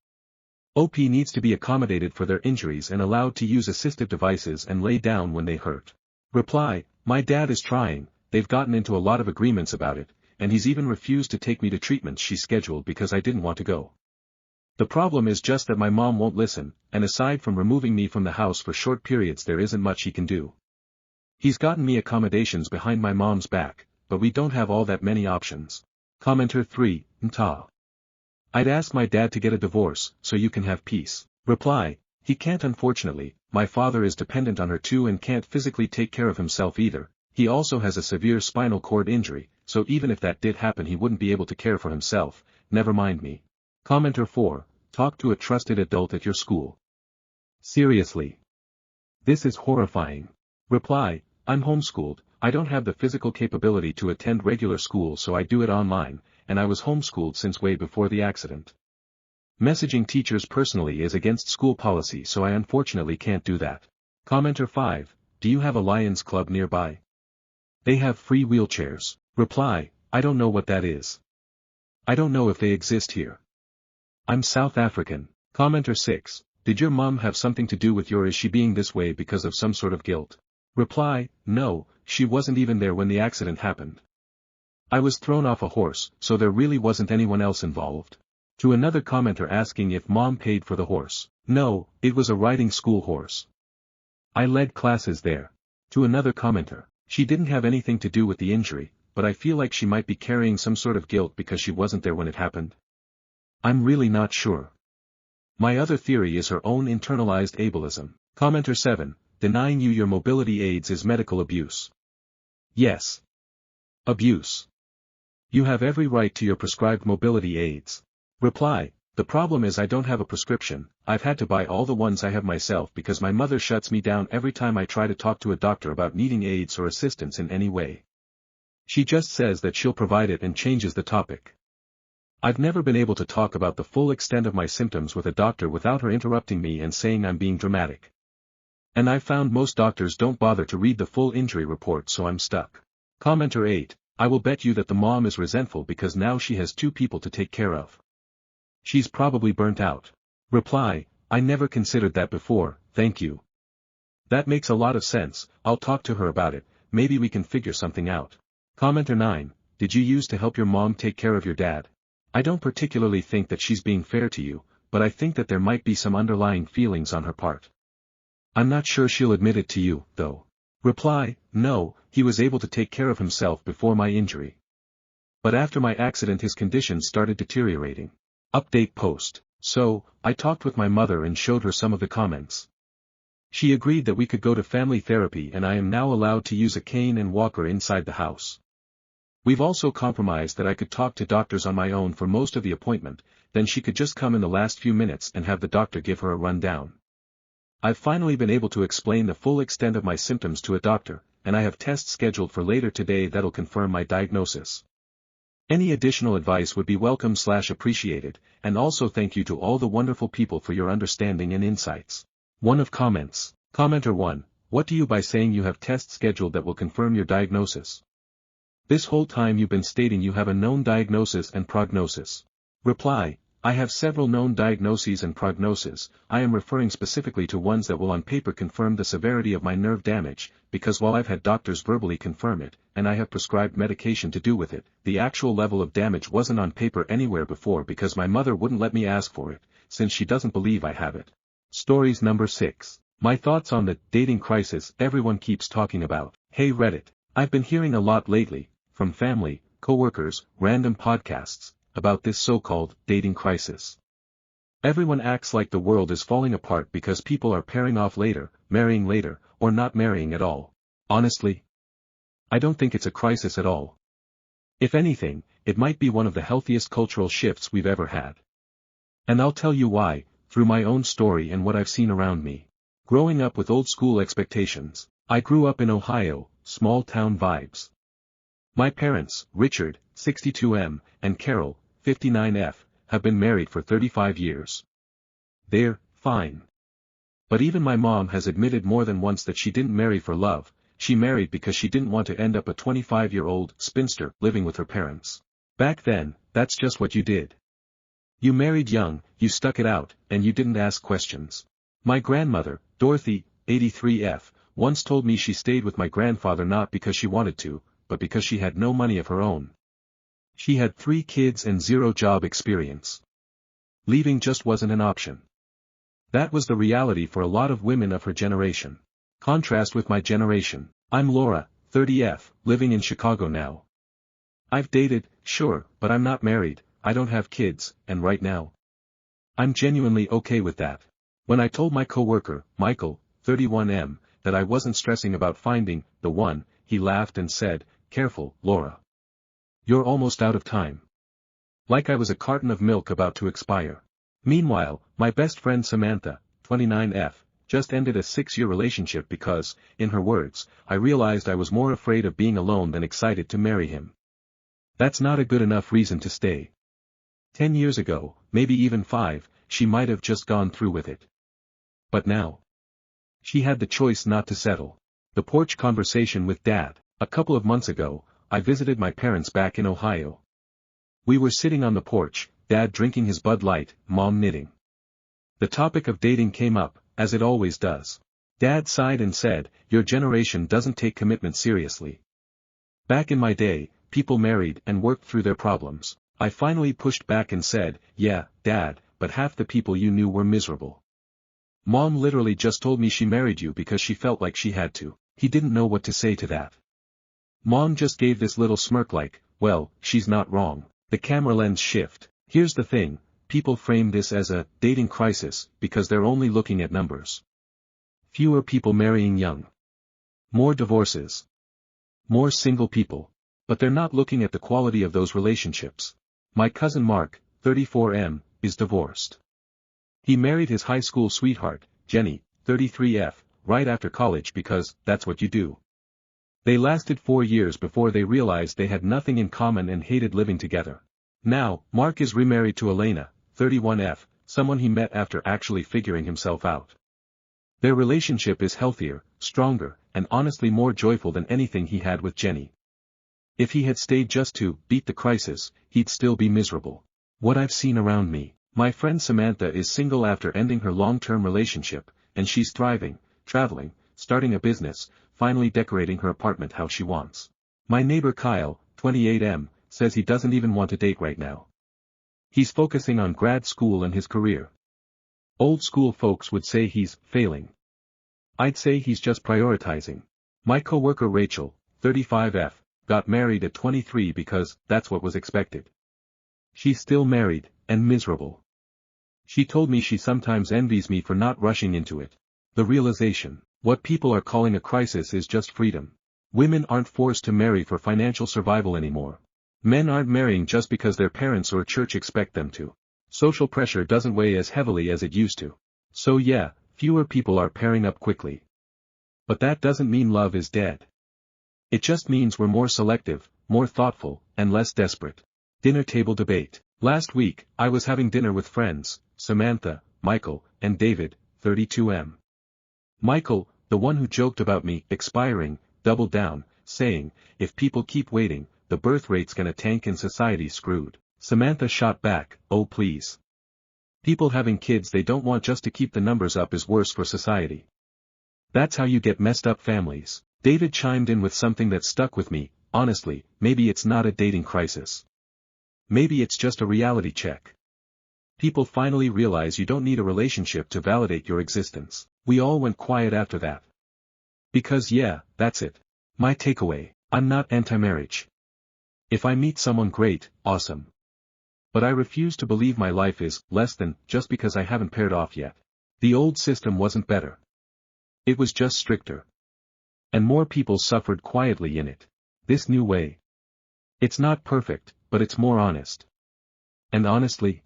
OP needs to be accommodated for their injuries and allowed to use assistive devices and lay down when they hurt. Reply, my dad is trying, they've gotten into a lot of agreements about it, and he's even refused to take me to treatments she scheduled because I didn't want to go. The problem is just that my mom won't listen, and aside from removing me from the house for short periods there isn't much he can do. He's gotten me accommodations behind my mom's back, but we don't have all that many options. Commenter 3, Nta. I'd ask my dad to get a divorce, so you can have peace. Reply, he can't unfortunately, my father is dependent on her too and can't physically take care of himself either. He also has a severe spinal cord injury, so even if that did happen he wouldn't be able to care for himself, never mind me. Commenter 4, talk to a trusted adult at your school. Seriously. This is horrifying. Reply, I'm homeschooled, I don't have the physical capability to attend regular school so I do it online, and I was homeschooled since way before the accident. Messaging teachers personally is against school policy so I unfortunately can't do that. Commenter 5, do you have a Lions Club nearby? They have free wheelchairs. Reply, I don't know what that is. I don't know if they exist here. I'm South African. Commenter 6, did your mom have something to do with your is she being this way because of some sort of guilt? Reply, no, she wasn't even there when the accident happened. I was thrown off a horse, so there really wasn't anyone else involved. To another commenter asking if mom paid for the horse. No, it was a riding school horse. I led classes there. To another commenter, she didn't have anything to do with the injury, but I feel like she might be carrying some sort of guilt because she wasn't there when it happened. I'm really not sure. My other theory is her own internalized ableism. Commenter 7, denying you your mobility aids is medical abuse. Yes. Abuse. You have every right to your prescribed mobility aids. Reply, the problem is I don't have a prescription, I've had to buy all the ones I have myself because my mother shuts me down every time I try to talk to a doctor about needing aids or assistance in any way. She just says that she'll provide it and changes the topic. I've never been able to talk about the full extent of my symptoms with a doctor without her interrupting me and saying I'm being dramatic. And I've found most doctors don't bother to read the full injury report so I'm stuck. Commenter 8, I will bet you that the mom is resentful because now she has 2 people to take care of. She's probably burnt out. Reply, I never considered that before, thank you. That makes a lot of sense, I'll talk to her about it, maybe we can figure something out. Commenter 9, did you use to help your mom take care of your dad? I don't particularly think that she's being fair to you, but I think that there might be some underlying feelings on her part. I'm not sure she'll admit it to you, though. Reply, no, he was able to take care of himself before my injury. But after my accident his condition started deteriorating. Update post. So, I talked with my mother and showed her some of the comments. She agreed that we could go to family therapy and I am now allowed to use a cane and walker inside the house. We've also compromised that I could talk to doctors on my own for most of the appointment, then she could just come in the last few minutes and have the doctor give her a rundown. I've finally been able to explain the full extent of my symptoms to a doctor, and I have tests scheduled for later today that'll confirm my diagnosis. Any additional advice would be welcome/appreciated, and also thank you to all the wonderful people for your understanding and insights. One of comments. Commenter 1, what do you by saying you have tests scheduled that will confirm your diagnosis? This whole time you've been stating you have a known diagnosis and prognosis. Reply, I have several known diagnoses and prognoses, I am referring specifically to ones that will on paper confirm the severity of my nerve damage, because while I've had doctors verbally confirm it, and I have prescribed medication to do with it, the actual level of damage wasn't on paper anywhere before because my mother wouldn't let me ask for it, since she doesn't believe I have it. Stories number 6. My thoughts on the dating crisis everyone keeps talking about. Hey Reddit, I've been hearing a lot lately, from family, coworkers, random podcasts, about this so-called dating crisis. Everyone acts like the world is falling apart because people are pairing off later, marrying later, or not marrying at all. Honestly, I don't think it's a crisis at all. If anything, it might be one of the healthiest cultural shifts we've ever had. And I'll tell you why, through my own story and what I've seen around me. Growing up with old school expectations, I grew up in Ohio, small town vibes. My parents, Richard, 62M, and Carol, 59F, have been married for 35 years. They're fine. But even my mom has admitted more than once that she didn't marry for love, she married because she didn't want to end up a 25-year-old spinster living with her parents. Back then, that's just what you did. You married young, you stuck it out, and you didn't ask questions. My grandmother, Dorothy, 83F, once told me she stayed with my grandfather not because she wanted to, but because she had no money of her own. She had 3 kids and 0 job experience. Leaving just wasn't an option. That was the reality for a lot of women of her generation. Contrast with my generation. I'm Laura, 30F, living in Chicago now. I've dated, sure, but I'm not married, I don't have kids, and right now, I'm genuinely okay with that. When I told my coworker, Michael, 31M, that I wasn't stressing about finding the one, he laughed and said, "Careful, Laura. You're almost out of time." Like I was a carton of milk about to expire. Meanwhile, my best friend Samantha, 29F, just ended a 6-year relationship because, in her words, I realized I was more afraid of being alone than excited to marry him. That's not a good enough reason to stay. 10 years ago, maybe even 5, she might have just gone through with it. But now? She had the choice not to settle. The porch conversation with Dad. A couple of months ago, I visited my parents back in Ohio. We were sitting on the porch, Dad drinking his Bud Light, Mom knitting. The topic of dating came up, as it always does. Dad sighed and said, "Your generation doesn't take commitment seriously. Back in my day, people married and worked through their problems." I finally pushed back and said, "Yeah, Dad, but half the people you knew were miserable. Mom literally just told me she married you because she felt like she had to." He didn't know what to say to that. Mom just gave this little smirk like, "Well, she's not wrong." The camera lens shift. Here's the thing, people frame this as a dating crisis because they're only looking at numbers. Fewer people marrying young. More divorces. More single people. But they're not looking at the quality of those relationships. My cousin Mark, 34M, is divorced. He married his high school sweetheart, Jenny, 33F, right after college because that's what you do. They lasted 4 years before they realized they had nothing in common and hated living together. Now, Mark is remarried to Elena, 31F, someone he met after actually figuring himself out. Their relationship is healthier, stronger, and honestly more joyful than anything he had with Jenny. If he had stayed just to beat the crisis, he'd still be miserable. What I've seen around me. My friend Samantha is single after ending her long-term relationship, and she's thriving, traveling, starting a business, finally decorating her apartment how she wants. My neighbor Kyle, 28M, says he doesn't even want to date right now. He's focusing on grad school and his career. Old school folks would say he's failing. I'd say he's just prioritizing. My coworker Rachel, 35F, got married at 23 because that's what was expected. She's still married, and miserable. She told me she sometimes envies me for not rushing into it. The realization, what people are calling a crisis is just freedom. Women aren't forced to marry for financial survival anymore. Men aren't marrying just because their parents or church expect them to. Social pressure doesn't weigh as heavily as it used to. So yeah, fewer people are pairing up quickly. But that doesn't mean love is dead. It just means we're more selective, more thoughtful, and less desperate. Dinner table debate. Last week, I was having dinner with friends, Samantha, Michael, and David, 32M. Michael, the one who joked about me expiring, doubled down, saying, "If people keep waiting, the birth rate's gonna tank and society's screwed." Samantha shot back, "Oh please. People having kids they don't want just to keep the numbers up is worse for society. That's how you get messed up families." David chimed in with something that stuck with me, "Honestly, maybe it's not a dating crisis. Maybe it's just a reality check. People finally realize you don't need a relationship to validate your existence." We all went quiet after that. Because yeah, that's it. My takeaway, I'm not anti-marriage. If I meet someone great, awesome. But I refuse to believe my life is less than just because I haven't paired off yet. The old system wasn't better. It was just stricter. And more people suffered quietly in it. This new way. It's not perfect, but it's more honest. And honestly,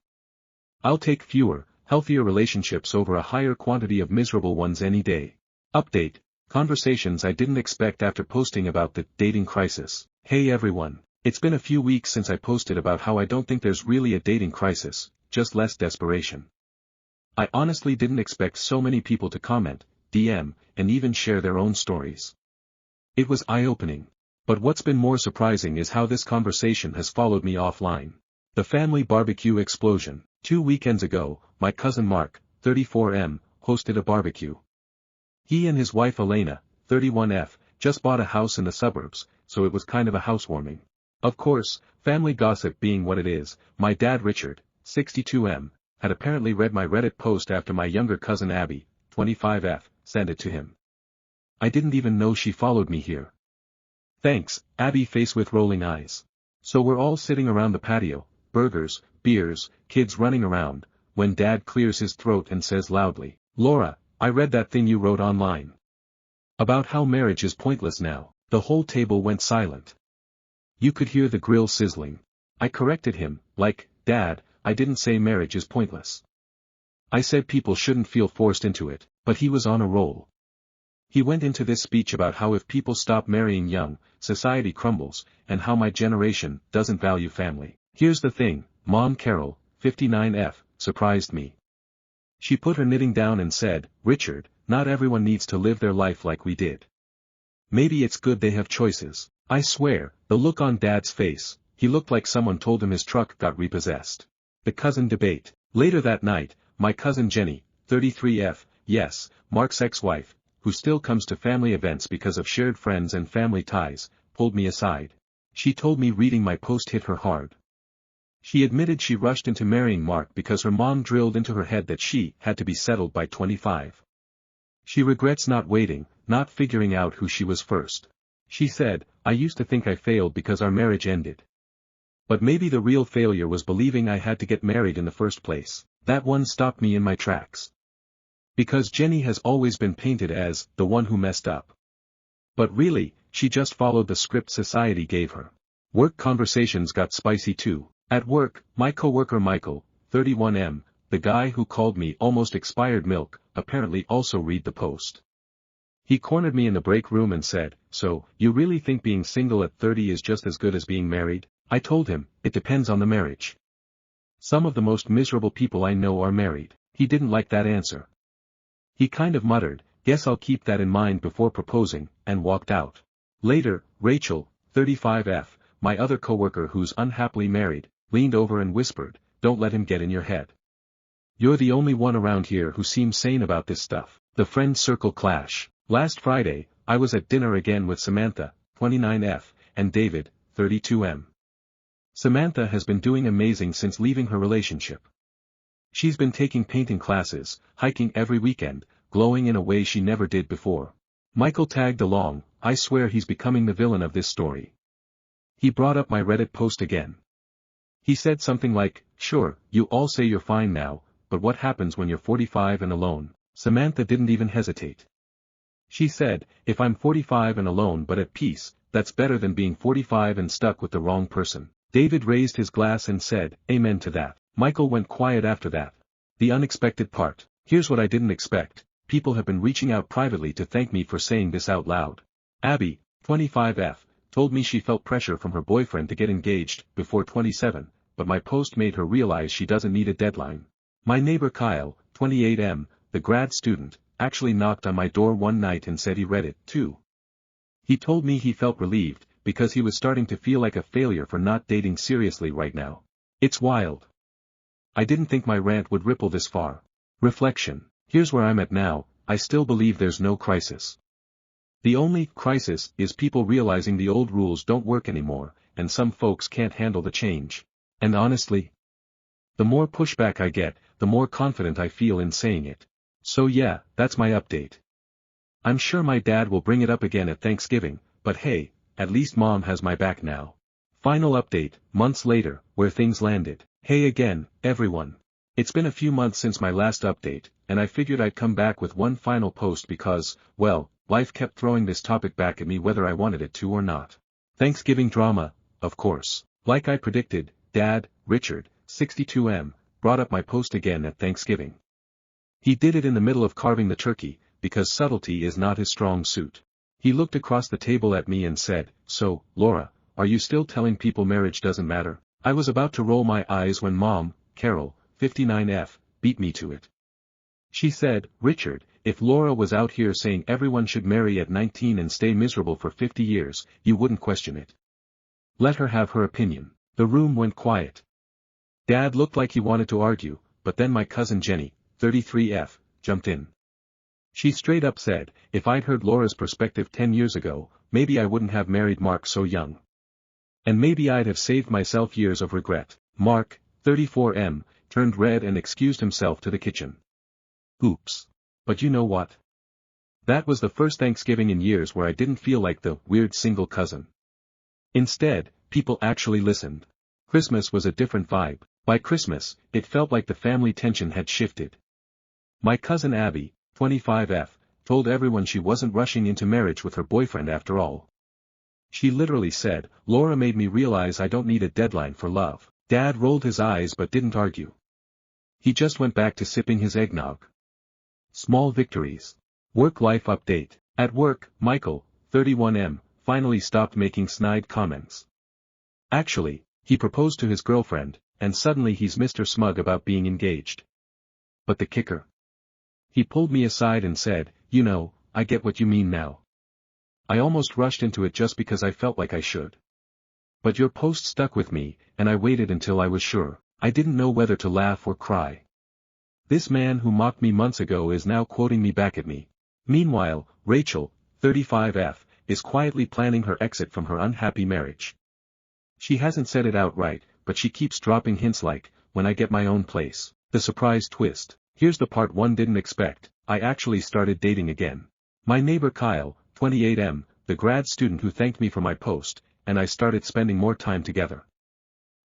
I'll take fewer, healthier relationships over a higher quantity of miserable ones any day. Update. Conversations I didn't expect after posting about the dating crisis. Hey everyone, it's been a few weeks since I posted about how I don't think there's really a dating crisis, just less desperation. I honestly didn't expect so many people to comment, DM, and even share their own stories. It was eye-opening. But what's been more surprising is how this conversation has followed me offline. The family barbecue explosion. 2 weekends ago, my cousin Mark, 34M, hosted a barbecue. He and his wife Elena, 31F, just bought a house in the suburbs, so it was kind of a housewarming. Of course, family gossip being what it is, my dad Richard, 62M, had apparently read my Reddit post after my younger cousin Abby, 25F, sent it to him. I didn't even know she followed me here. Thanks, Abby face with rolling eyes. So we're all sitting around the patio, burgers, beers, kids running around, when Dad clears his throat and says loudly, "Laura, I read that thing you wrote online. About how marriage is pointless now." The whole table went silent. You could hear the grill sizzling. I corrected him, like, "Dad, I didn't say marriage is pointless. I said people shouldn't feel forced into it." But he was on a roll. He went into this speech about how if people stop marrying young, society crumbles, and how my generation doesn't value family. Here's the thing, Mom Carol, 59F, surprised me. She put her knitting down and said, Richard, not everyone needs to live their life like we did. Maybe it's good they have choices. I swear, the look on Dad's face, he looked like someone told him his truck got repossessed. The cousin debate. Later that night, my cousin Jenny, 33F, yes, Mark's ex-wife, who still comes to family events because of shared friends and family ties, pulled me aside. She told me reading my post hit her hard. She admitted she rushed into marrying Mark because her mom drilled into her head that she had to be settled by 25. She regrets not waiting, not figuring out who she was first. She said, I used to think I failed because our marriage ended. But maybe the real failure was believing I had to get married in the first place. That one stopped me in my tracks. Because Jenny has always been painted as the one who messed up. But really, she just followed the script society gave her. Work conversations got spicy too. At work, my coworker Michael, 31M, the guy who called me almost expired milk, apparently also read the post. He cornered me in the break room and said, so, you really think being single at 30 is just as good as being married? I told him, it depends on the marriage. Some of the most miserable people I know are married. He didn't like that answer. He kind of muttered, guess I'll keep that in mind before proposing, and walked out. Later, Rachel, 35F, my other coworker who's unhappily married, leaned over and whispered, don't let him get in your head. You're the only one around here who seems sane about this stuff. The friend circle clash. Last Friday, I was at dinner again with Samantha, 29F, and David, 32M. Samantha has been doing amazing since leaving her relationship. She's been taking painting classes, hiking every weekend, glowing in a way she never did before. Michael tagged along, I swear he's becoming the villain of this story. He brought up my Reddit post again. He said something like, sure, you all say you're fine now, but what happens when you're 45 and alone? Samantha didn't even hesitate. She said, if I'm 45 and alone but at peace, that's better than being 45 and stuck with the wrong person. David raised his glass and said, amen to that. Michael went quiet after that. The unexpected part. Here's what I didn't expect. People have been reaching out privately to thank me for saying this out loud. Abby, 25F, told me she felt pressure from her boyfriend to get engaged before 27, but my post made her realize she doesn't need a deadline. My neighbor Kyle, 28M, the grad student, actually knocked on my door one night and said he read it, too. He told me he felt relieved, because he was starting to feel like a failure for not dating seriously right now. It's wild. I didn't think my rant would ripple this far. Reflection. Here's where I'm at now, I still believe there's no crisis. The only crisis is people realizing the old rules don't work anymore, and some folks can't handle the change. And honestly, the more pushback I get, the more confident I feel in saying it. So yeah, that's my update. I'm sure my dad will bring it up again at Thanksgiving, but hey, at least Mom has my back now. Final update, months later, where things landed. Hey again, everyone. It's been a few months since my last update, and I figured I'd come back with one final post because, well, life kept throwing this topic back at me whether I wanted it to or not. Thanksgiving drama, of course. Like I predicted, Dad, Richard, 62M, brought up my post again at Thanksgiving. He did it in the middle of carving the turkey, because subtlety is not his strong suit. He looked across the table at me and said, so, Laura, are you still telling people marriage doesn't matter? I was about to roll my eyes when Mom, Carol, 59F, beat me to it. She said, Richard, if Laura was out here saying everyone should marry at 19 and stay miserable for 50 years, you wouldn't question it. Let her have her opinion. The room went quiet. Dad looked like he wanted to argue, but then my cousin Jenny, 33F, jumped in. She straight up said, if I'd heard Laura's perspective 10 years ago, maybe I wouldn't have married Mark so young. And maybe I'd have saved myself years of regret. Mark, 34M, turned red and excused himself to the kitchen. Oops. But you know what? That was the first Thanksgiving in years where I didn't feel like the weird single cousin. Instead, people actually listened. Christmas was a different vibe. By Christmas, it felt like the family tension had shifted. My cousin Abby, 25F, told everyone she wasn't rushing into marriage with her boyfriend after all. She literally said, Laura made me realize I don't need a deadline for love. Dad rolled his eyes but didn't argue. He just went back to sipping his eggnog. Small victories. Work-life update. At work, Michael, 31M, finally stopped making snide comments. Actually, he proposed to his girlfriend, and suddenly he's Mr. Smug about being engaged. But the kicker. He pulled me aside and said, "You know, I get what you mean now." I almost rushed into it just because I felt like I should. But your post stuck with me, and I waited until I was sure. I didn't know whether to laugh or cry. This man who mocked me months ago is now quoting me back at me. Meanwhile, Rachel, 35F, is quietly planning her exit from her unhappy marriage. She hasn't said it outright, but she keeps dropping hints like, "When I get my own place." The surprise twist. Here's the part one didn't expect: I actually started dating again. My neighbor Kyle, 28M, the grad student who thanked me for my post, and I started spending more time together.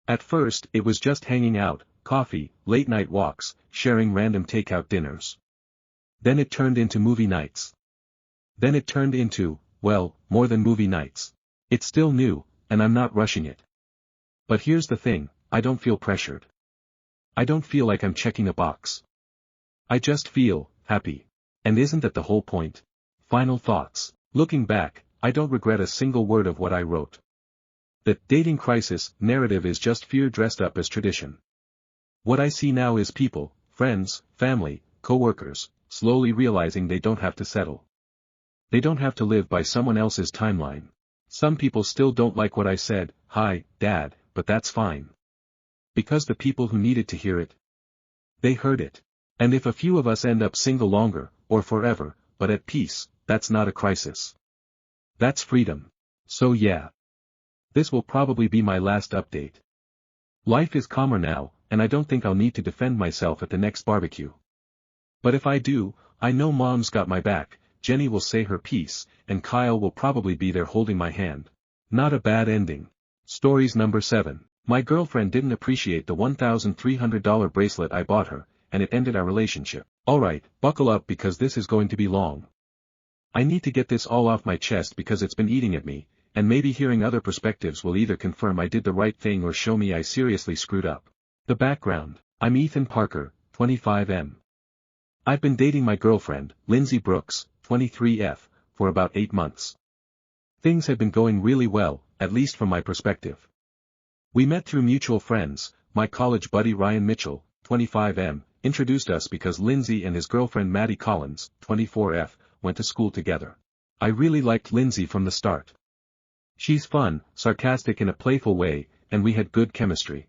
At first, it was just hanging out, coffee, late-night walks, sharing random takeout dinners. Then it turned into movie nights. Then it turned into, well, more than movie nights. It's still new, and I'm not rushing it. But here's the thing, I don't feel pressured. I don't feel like I'm checking a box. I just feel happy. And isn't that the whole point? Final thoughts. Looking back, I don't regret a single word of what I wrote. The dating crisis narrative is just fear dressed up as tradition. What I see now is people, friends, family, co-workers, slowly realizing they don't have to settle. They don't have to live by someone else's timeline. Some people still don't like what I said, "Hi, Dad," but that's fine. Because the people who needed to hear it, they heard it. And if a few of us end up single longer, or forever, but at peace, that's not a crisis. That's freedom. So yeah. This will probably be my last update. Life is calmer now, and I don't think I'll need to defend myself at the next barbecue. But if I do, I know Mom's got my back, Jenny will say her piece, and Kyle will probably be there holding my hand. Not a bad ending. Stories number 7. My girlfriend didn't appreciate the $1,300 bracelet I bought her, and it ended our relationship. Alright, buckle up because this is going to be long. I need to get this all off my chest because it's been eating at me, and maybe hearing other perspectives will either confirm I did the right thing or show me I seriously screwed up. The background. I'm Ethan Parker, 25M. I've been dating my girlfriend, Lindsay Brooks, 23F, for about 8 months. Things have been going really well, at least from my perspective. We met through mutual friends. My college buddy Ryan Mitchell, 25M, introduced us because Lindsay and his girlfriend Maddie Collins, 24F, went to school together. I really liked Lindsay from the start. She's fun, sarcastic in a playful way, and we had good chemistry.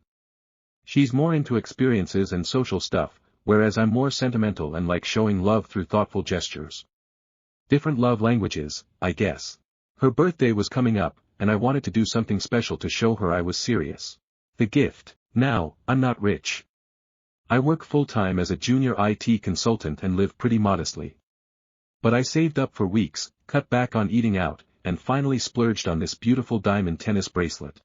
She's more into experiences and social stuff, whereas I'm more sentimental and like showing love through thoughtful gestures. Different love languages, I guess. Her birthday was coming up, and I wanted to do something special to show her I was serious. The gift. Now, I'm not rich. I work full-time as a junior IT consultant and live pretty modestly. But I saved up for weeks, cut back on eating out, and finally splurged on this beautiful diamond tennis bracelet.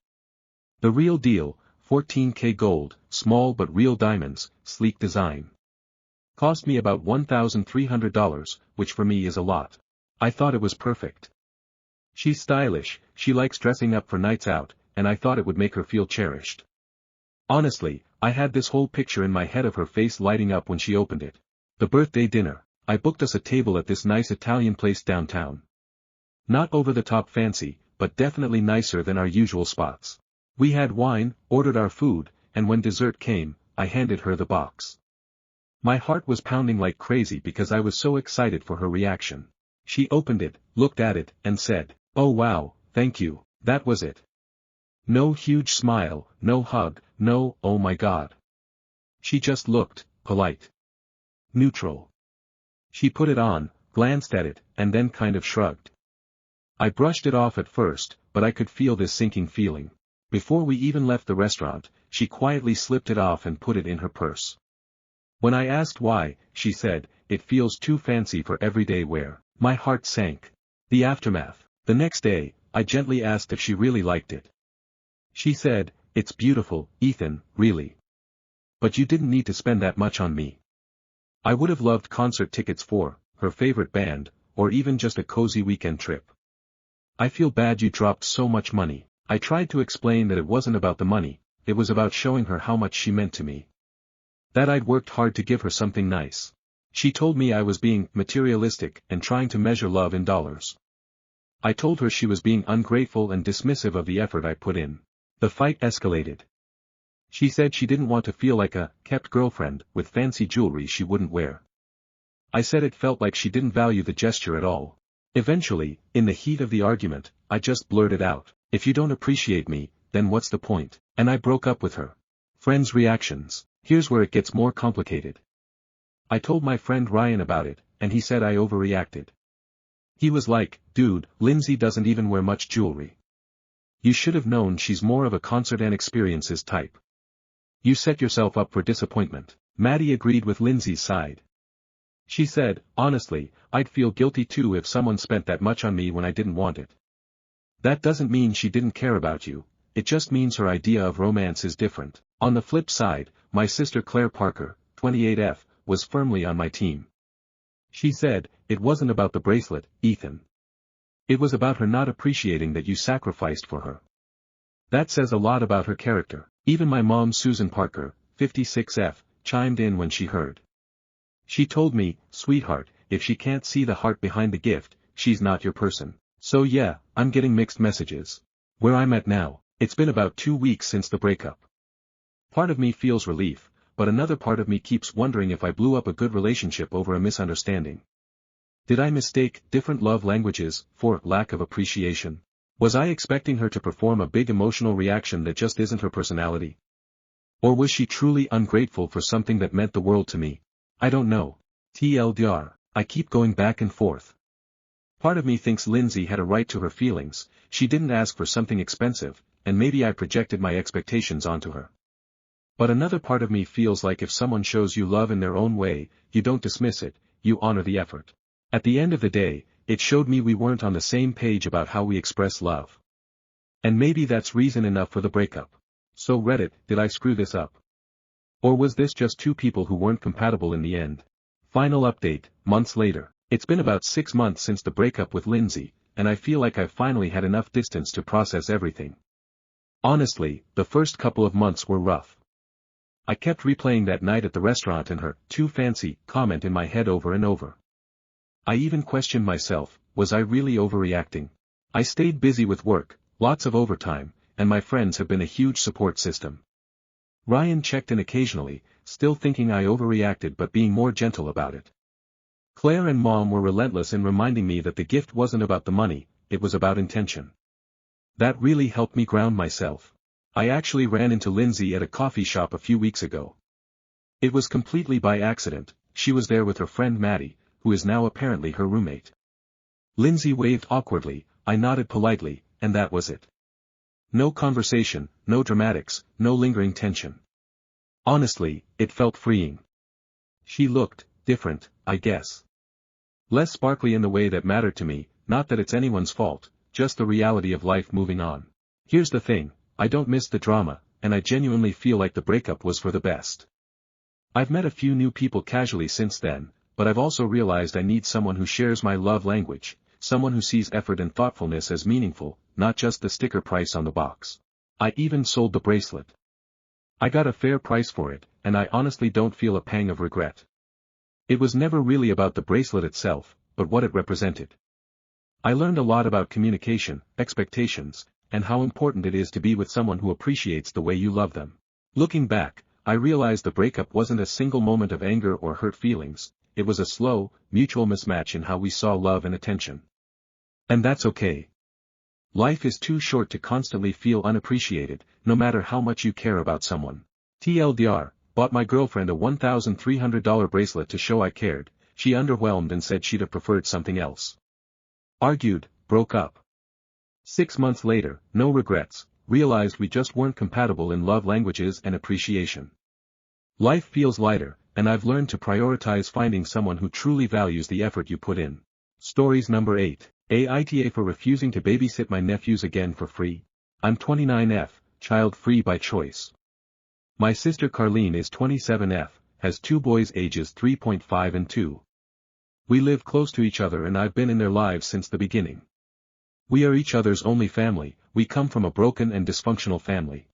The real deal, 14K gold, small but real diamonds, sleek design. Cost me about $1,300, which for me is a lot. I thought it was perfect. She's stylish, she likes dressing up for nights out, and I thought it would make her feel cherished. Honestly, I had this whole picture in my head of her face lighting up when she opened it. The birthday dinner. I booked us a table at this nice Italian place downtown. Not over-the-top fancy, but definitely nicer than our usual spots. We had wine, ordered our food, and when dessert came, I handed her the box. My heart was pounding like crazy because I was so excited for her reaction. She opened it, looked at it, and said, "Oh wow, thank you." That was it. No huge smile, no hug, no, "Oh my God." She just looked, polite. Neutral. She put it on, glanced at it, and then kind of shrugged. I brushed it off at first, but I could feel this sinking feeling. Before we even left the restaurant, she quietly slipped it off and put it in her purse. When I asked why, she said, "It feels too fancy for everyday wear." My heart sank. The aftermath. The next day, I gently asked if she really liked it. She said, "It's beautiful, Ethan, really. But you didn't need to spend that much on me. I would have loved concert tickets for her favorite band, or even just a cozy weekend trip. I feel bad you dropped so much money." I tried to explain that it wasn't about the money, it was about showing her how much she meant to me. That I'd worked hard to give her something nice. She told me I was being materialistic and trying to measure love in dollars. I told her she was being ungrateful and dismissive of the effort I put in. The fight escalated. She said she didn't want to feel like a kept girlfriend with fancy jewelry she wouldn't wear. I said it felt like she didn't value the gesture at all. Eventually, in the heat of the argument, I just blurted out, "If you don't appreciate me, then what's the point?" And I broke up with her. Friends' reactions. Here's where it gets more complicated. I told my friend Ryan about it, and he said I overreacted. He was like, "Dude, Lindsay doesn't even wear much jewelry. You should have known she's more of a concert and experiences type. You set yourself up for disappointment." Maddie agreed with Lindsay's side. She said, "Honestly, I'd feel guilty too if someone spent that much on me when I didn't want it. That doesn't mean she didn't care about you, it just means her idea of romance is different." On the flip side, my sister Claire Parker, 28F, was firmly on my team. She said, "It wasn't about the bracelet, Ethan. It was about her not appreciating that you sacrificed for her. That says a lot about her character." Even my mom Susan Parker, 56F, chimed in when she heard. She told me, "Sweetheart, if she can't see the heart behind the gift, she's not your person." So yeah, I'm getting mixed messages. Where I'm at now, it's been about 2 weeks since the breakup. Part of me feels relief, but another part of me keeps wondering if I blew up a good relationship over a misunderstanding. Did I mistake different love languages for lack of appreciation? Was I expecting her to perform a big emotional reaction that just isn't her personality? Or was she truly ungrateful for something that meant the world to me? I don't know. TLDR, I keep going back and forth. Part of me thinks Lindsay had a right to her feelings, she didn't ask for something expensive, and maybe I projected my expectations onto her. But another part of me feels like if someone shows you love in their own way, you don't dismiss it, you honor the effort. At the end of the day, it showed me we weren't on the same page about how we express love. And maybe that's reason enough for the breakup. So Reddit, did I screw this up? Or was this just two people who weren't compatible in the end? Final update, months later. It's been about 6 months since the breakup with Lindsay, and I feel like I've finally had enough distance to process everything. Honestly, the first couple of months were rough. I kept replaying that night at the restaurant and her "too fancy" comment in my head over and over. I even questioned myself, was I really overreacting? I stayed busy with work, lots of overtime, and my friends have been a huge support system. Ryan checked in occasionally, still thinking I overreacted but being more gentle about it. Claire and Mom were relentless in reminding me that the gift wasn't about the money, it was about intention. That really helped me ground myself. I actually ran into Lindsay at a coffee shop a few weeks ago. It was completely by accident, she was there with her friend Maddie, who is now apparently her roommate. Lindsay waved awkwardly, I nodded politely, and that was it. No conversation, no dramatics, no lingering tension. Honestly, it felt freeing. She looked different, I guess. Less sparkly in the way that mattered to me, not that it's anyone's fault, just the reality of life moving on. Here's the thing, I don't miss the drama, and I genuinely feel like the breakup was for the best. I've met a few new people casually since then, but I've also realized I need someone who shares my love language, someone who sees effort and thoughtfulness as meaningful, not just the sticker price on the box. I even sold the bracelet. I got a fair price for it, and I honestly don't feel a pang of regret. It was never really about the bracelet itself, but what it represented. I learned a lot about communication, expectations, and how important it is to be with someone who appreciates the way you love them. Looking back, I realized the breakup wasn't a single moment of anger or hurt feelings, it was a slow, mutual mismatch in how we saw love and attention. And that's okay. Life is too short to constantly feel unappreciated, no matter how much you care about someone. TLDR, bought my girlfriend a $1,300 bracelet to show I cared, she underwhelmed and said she'd have preferred something else. Argued, broke up. 6 months later, no regrets, realized we just weren't compatible in love languages and appreciation. Life feels lighter, and I've learned to prioritize finding someone who truly values the effort you put in. Stories number 8. AITA for refusing to babysit my nephews again for free. I'm 29F, child-free by choice. My sister Carlene is 27F, has 2 boys ages 3.5 and 2. We live close to each other and I've been in their lives since the beginning. We are each other's only family, we come from a broken and dysfunctional family.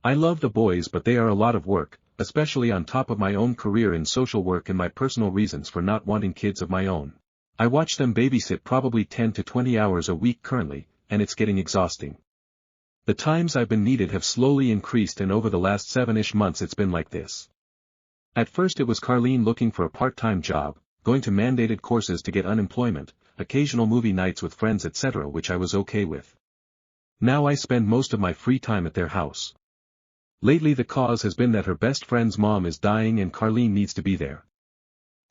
I love the boys but they are a lot of work, especially on top of my own career in social work and my personal reasons for not wanting kids of my own. I watch them babysit probably 10 to 20 hours a week currently, and it's getting exhausting. The times I've been needed have slowly increased, and over the last 7-ish months it's been like this. At first it was Carlene looking for a part-time job, going to mandated courses to get unemployment, occasional movie nights with friends etc., which I was okay with. Now I spend most of my free time at their house. Lately the cause has been that her best friend's mom is dying and Carlene needs to be there.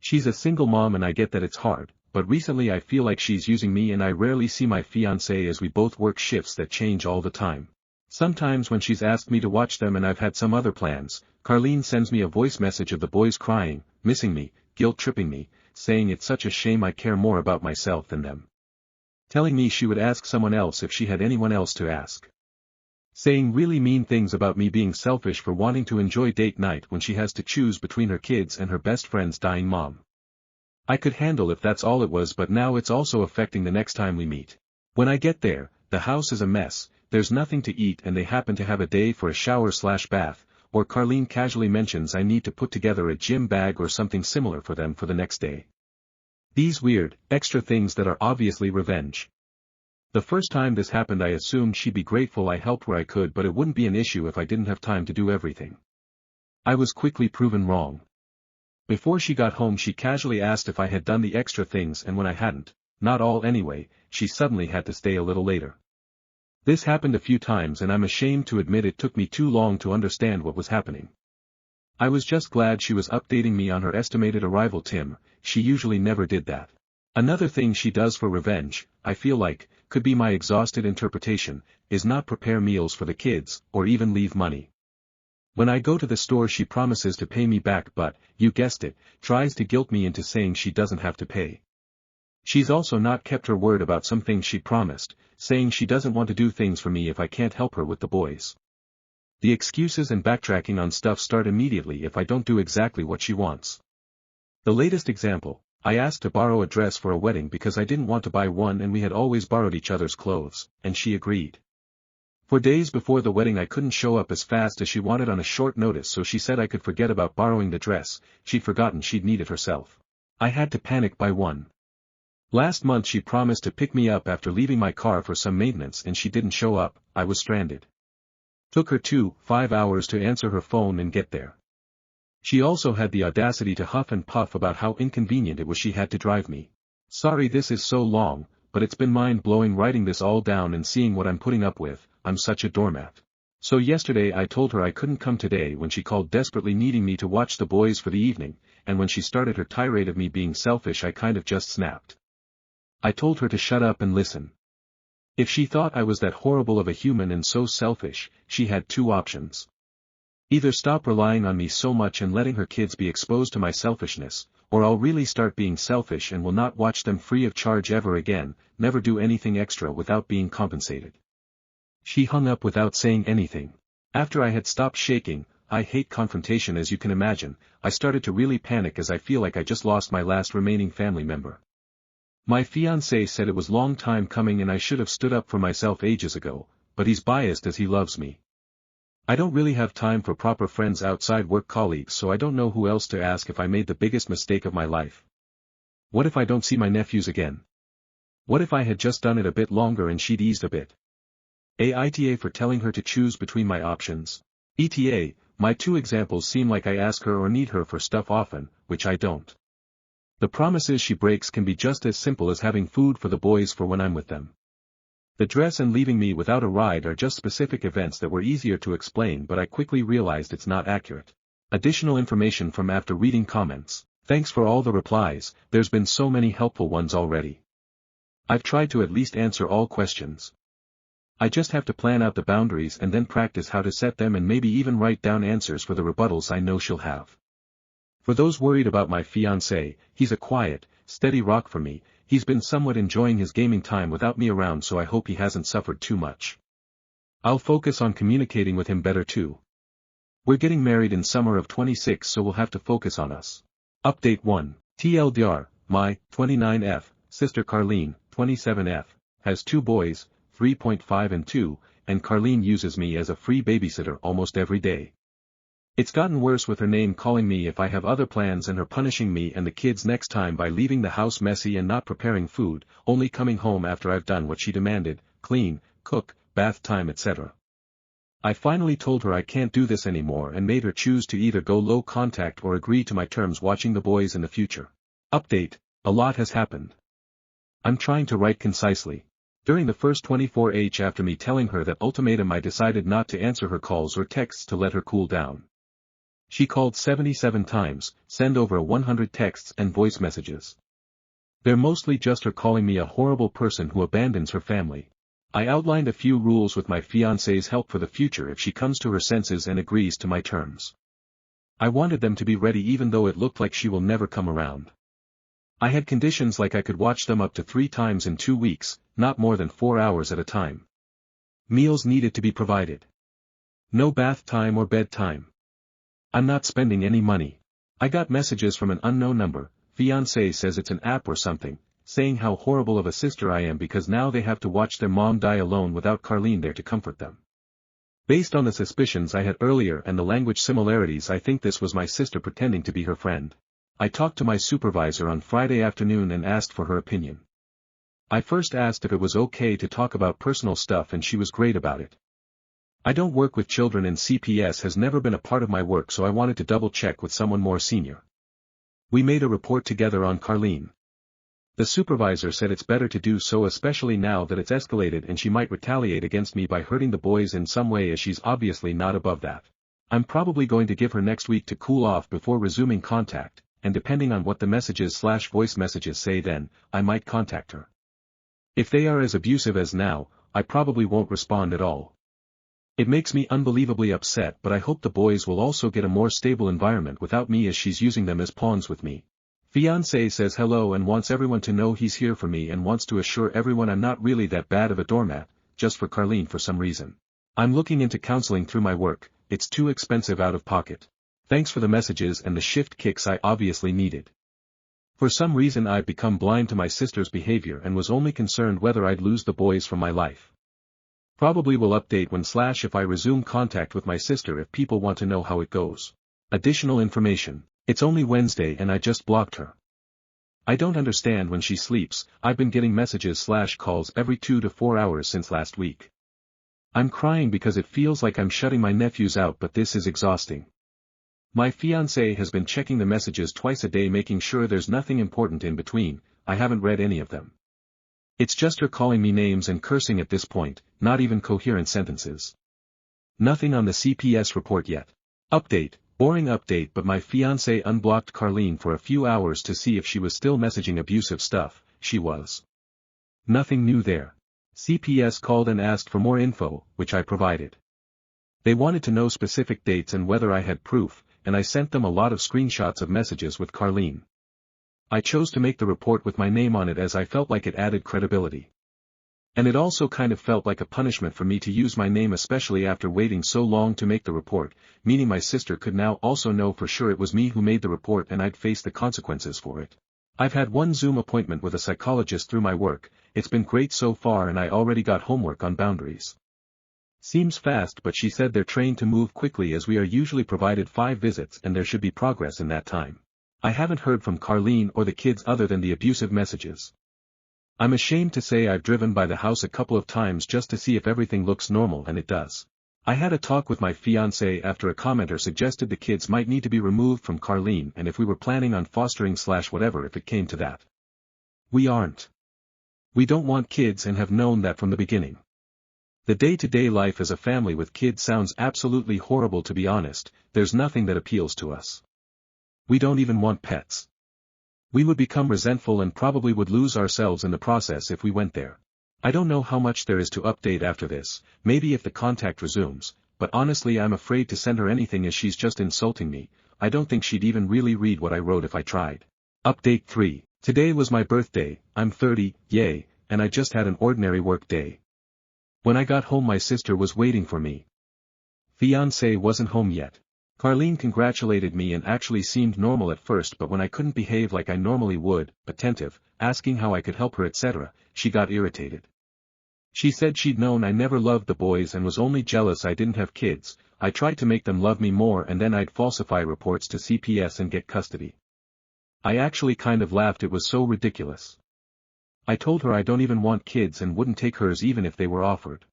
She's a single mom and I get that it's hard, but recently I feel like she's using me and I rarely see my fiancé as we both work shifts that change all the time. Sometimes when she's asked me to watch them and I've had some other plans, Carlene sends me a voice message of the boys crying, missing me, guilt-tripping me, saying it's such a shame I care more about myself than them. Telling me she would ask someone else if she had anyone else to ask. Saying really mean things about me being selfish for wanting to enjoy date night when she has to choose between her kids and her best friend's dying mom. I could handle if that's all it was, but now it's also affecting the next time we meet. When I get there, the house is a mess, there's nothing to eat and they happen to have a day for a shower/bath, or Carlene casually mentions I need to put together a gym bag or something similar for them for the next day. These weird, extra things that are obviously revenge. The first time this happened I assumed she'd be grateful I helped where I could, but it wouldn't be an issue if I didn't have time to do everything. I was quickly proven wrong. Before she got home she casually asked if I had done the extra things, and when I hadn't, not all anyway, she suddenly had to stay a little later. This happened a few times and I'm ashamed to admit it took me too long to understand what was happening. I was just glad she was updating me on her estimated arrival time, she usually never did that. Another thing she does for revenge, I feel like, could be my exhausted interpretation, is not prepare meals for the kids, or even leave money. When I go to the store she promises to pay me back but, you guessed it, tries to guilt me into saying she doesn't have to pay. She's also not kept her word about some things she promised, saying she doesn't want to do things for me if I can't help her with the boys. The excuses and backtracking on stuff start immediately if I don't do exactly what she wants. The latest example, I asked to borrow a dress for a wedding because I didn't want to buy one and we had always borrowed each other's clothes, and she agreed. For days before the wedding I couldn't show up as fast as she wanted on a short notice, so she said I could forget about borrowing the dress, she'd forgotten she'd need it herself. I had to panic buy one. Last month she promised to pick me up after leaving my car for some maintenance and she didn't show up, I was stranded. Took her 5 hours to answer her phone and get there. She also had the audacity to huff and puff about how inconvenient it was she had to drive me. Sorry this is so long, but it's been mind-blowing writing this all down and seeing what I'm putting up with, I'm such a doormat. So yesterday I told her I couldn't come today when she called desperately needing me to watch the boys for the evening, and when she started her tirade of me being selfish I kind of just snapped. I told her to shut up and listen. If she thought I was that horrible of a human and so selfish, she had two options. Either stop relying on me so much and letting her kids be exposed to my selfishness, or I'll really start being selfish and will not watch them free of charge ever again, never do anything extra without being compensated. She hung up without saying anything. After I had stopped shaking, I hate confrontation as you can imagine, I started to really panic as I feel like I just lost my last remaining family member. My fiancé said it was long time coming and I should have stood up for myself ages ago, but he's biased as he loves me. I don't really have time for proper friends outside work colleagues, so I don't know who else to ask if I made the biggest mistake of my life. What if I don't see my nephews again? What if I had just done it a bit longer and she'd eased a bit? AITA for telling her to choose between my options. ETA, my two examples seem like I ask her or need her for stuff often, which I don't. The promises she breaks can be just as simple as having food for the boys for when I'm with them. The dress and leaving me without a ride are just specific events that were easier to explain, but I quickly realized it's not accurate. Additional information from after reading comments. Thanks for all the replies, there's been so many helpful ones already. I've tried to at least answer all questions. I just have to plan out the boundaries and then practice how to set them and maybe even write down answers for the rebuttals I know she'll have. For those worried about my fiancé, he's a quiet, steady rock for me. He's been somewhat enjoying his gaming time without me around, so I hope he hasn't suffered too much. I'll focus on communicating with him better too. We're getting married in summer of 26, so we'll have to focus on us. Update 1. TLDR, my, 29F, sister Carlene, 27F, has 2 boys, 3.5 and 2, and Carlene uses me as a free babysitter almost every day. It's gotten worse with her name calling me if I have other plans and her punishing me and the kids next time by leaving the house messy and not preparing food, only coming home after I've done what she demanded, clean, cook, bath time etc. I finally told her I can't do this anymore and made her choose to either go low contact or agree to my terms watching the boys in the future. Update: a lot has happened. I'm trying to write concisely. During the first 24 hours after me telling her that ultimatum, I decided not to answer her calls or texts to let her cool down. She called 77 times, sent over 100 texts and voice messages. They're mostly just her calling me a horrible person who abandons her family. I outlined a few rules with my fiancé's help for the future if she comes to her senses and agrees to my terms. I wanted them to be ready even though it looked like she will never come around. I had conditions like I could watch them up to 3 times in 2 weeks, not more than 4 hours at a time. Meals needed to be provided. No bath time or bedtime. I'm not spending any money. I got messages from an unknown number, fiancé says it's an app or something, saying how horrible of a sister I am because now they have to watch their mom die alone without Carlene there to comfort them. Based on the suspicions I had earlier and the language similarities, I think this was my sister pretending to be her friend. I talked to my supervisor on Friday afternoon and asked for her opinion. I first asked if it was okay to talk about personal stuff and she was great about it. I don't work with children and CPS has never been a part of my work, so I wanted to double check with someone more senior. We made a report together on Carlene. The supervisor said it's better to do so, especially now that it's escalated and she might retaliate against me by hurting the boys in some way, as she's obviously not above that. I'm probably going to give her next week to cool off before resuming contact, and depending on what the messages/voice messages say then, I might contact her. If they are as abusive as now, I probably won't respond at all. It makes me unbelievably upset, but I hope the boys will also get a more stable environment without me, as she's using them as pawns with me. Fiancé says hello and wants everyone to know he's here for me and wants to assure everyone I'm not really that bad of a doormat, just for Carlene for some reason. I'm looking into counseling through my work, it's too expensive out of pocket. Thanks for the messages and the shift kicks I obviously needed. For some reason I've become blind to my sister's behavior and was only concerned whether I'd lose the boys from my life. Probably will update when/if I resume contact with my sister if people want to know how it goes. Additional information: it's only Wednesday and I just blocked her. I don't understand when she sleeps. I've been getting messages/calls every 2 to 4 hours since last week. I'm crying because it feels like I'm shutting my nephews out, but this is exhausting. My fiancé has been checking the messages twice a day, making sure there's nothing important in between. I haven't read any of them. It's just her calling me names and cursing at this point, not even coherent sentences. Nothing on the CPS report yet. Update: boring update, but my fiancé unblocked Carlene for a few hours to see if she was still messaging abusive stuff. She was. Nothing new there. CPS called and asked for more info, which I provided. They wanted to know specific dates and whether I had proof, and I sent them a lot of screenshots of messages with Carlene. I chose to make the report with my name on it as I felt like it added credibility. And it also kind of felt like a punishment for me to use my name, especially after waiting so long to make the report, meaning my sister could now also know for sure it was me who made the report and I'd face the consequences for it. I've had one Zoom appointment with a psychologist through my work. It's been great so far and I already got homework on boundaries. Seems fast, but she said they're trained to move quickly as we are usually provided 5 visits and there should be progress in that time. I haven't heard from Carlene or the kids other than the abusive messages. I'm ashamed to say I've driven by the house a couple of times just to see if everything looks normal, and it does. I had a talk with my fiancé after a commenter suggested the kids might need to be removed from Carlene and if we were planning on fostering/whatever if it came to that. We aren't. We don't want kids and have known that from the beginning. The day-to-day life as a family with kids sounds absolutely horrible, to be honest. There's nothing that appeals to us. We don't even want pets. We would become resentful and probably would lose ourselves in the process if we went there. I don't know how much there is to update after this, maybe if the contact resumes, but honestly I'm afraid to send her anything as she's just insulting me. I don't think she'd even really read what I wrote if I tried. Update 3. Today was my birthday. I'm 30, yay, and I just had an ordinary work day. When I got home my sister was waiting for me. Fiancé wasn't home yet. Carlene congratulated me and actually seemed normal at first, but when I couldn't behave like I normally would, attentive, asking how I could help her etc., she got irritated. She said she'd known I never loved the boys and was only jealous I didn't have kids. I tried to make them love me more and then I'd falsify reports to CPS and get custody. I actually kind of laughed, it was so ridiculous. I told her I don't even want kids and wouldn't take hers even if they were offered.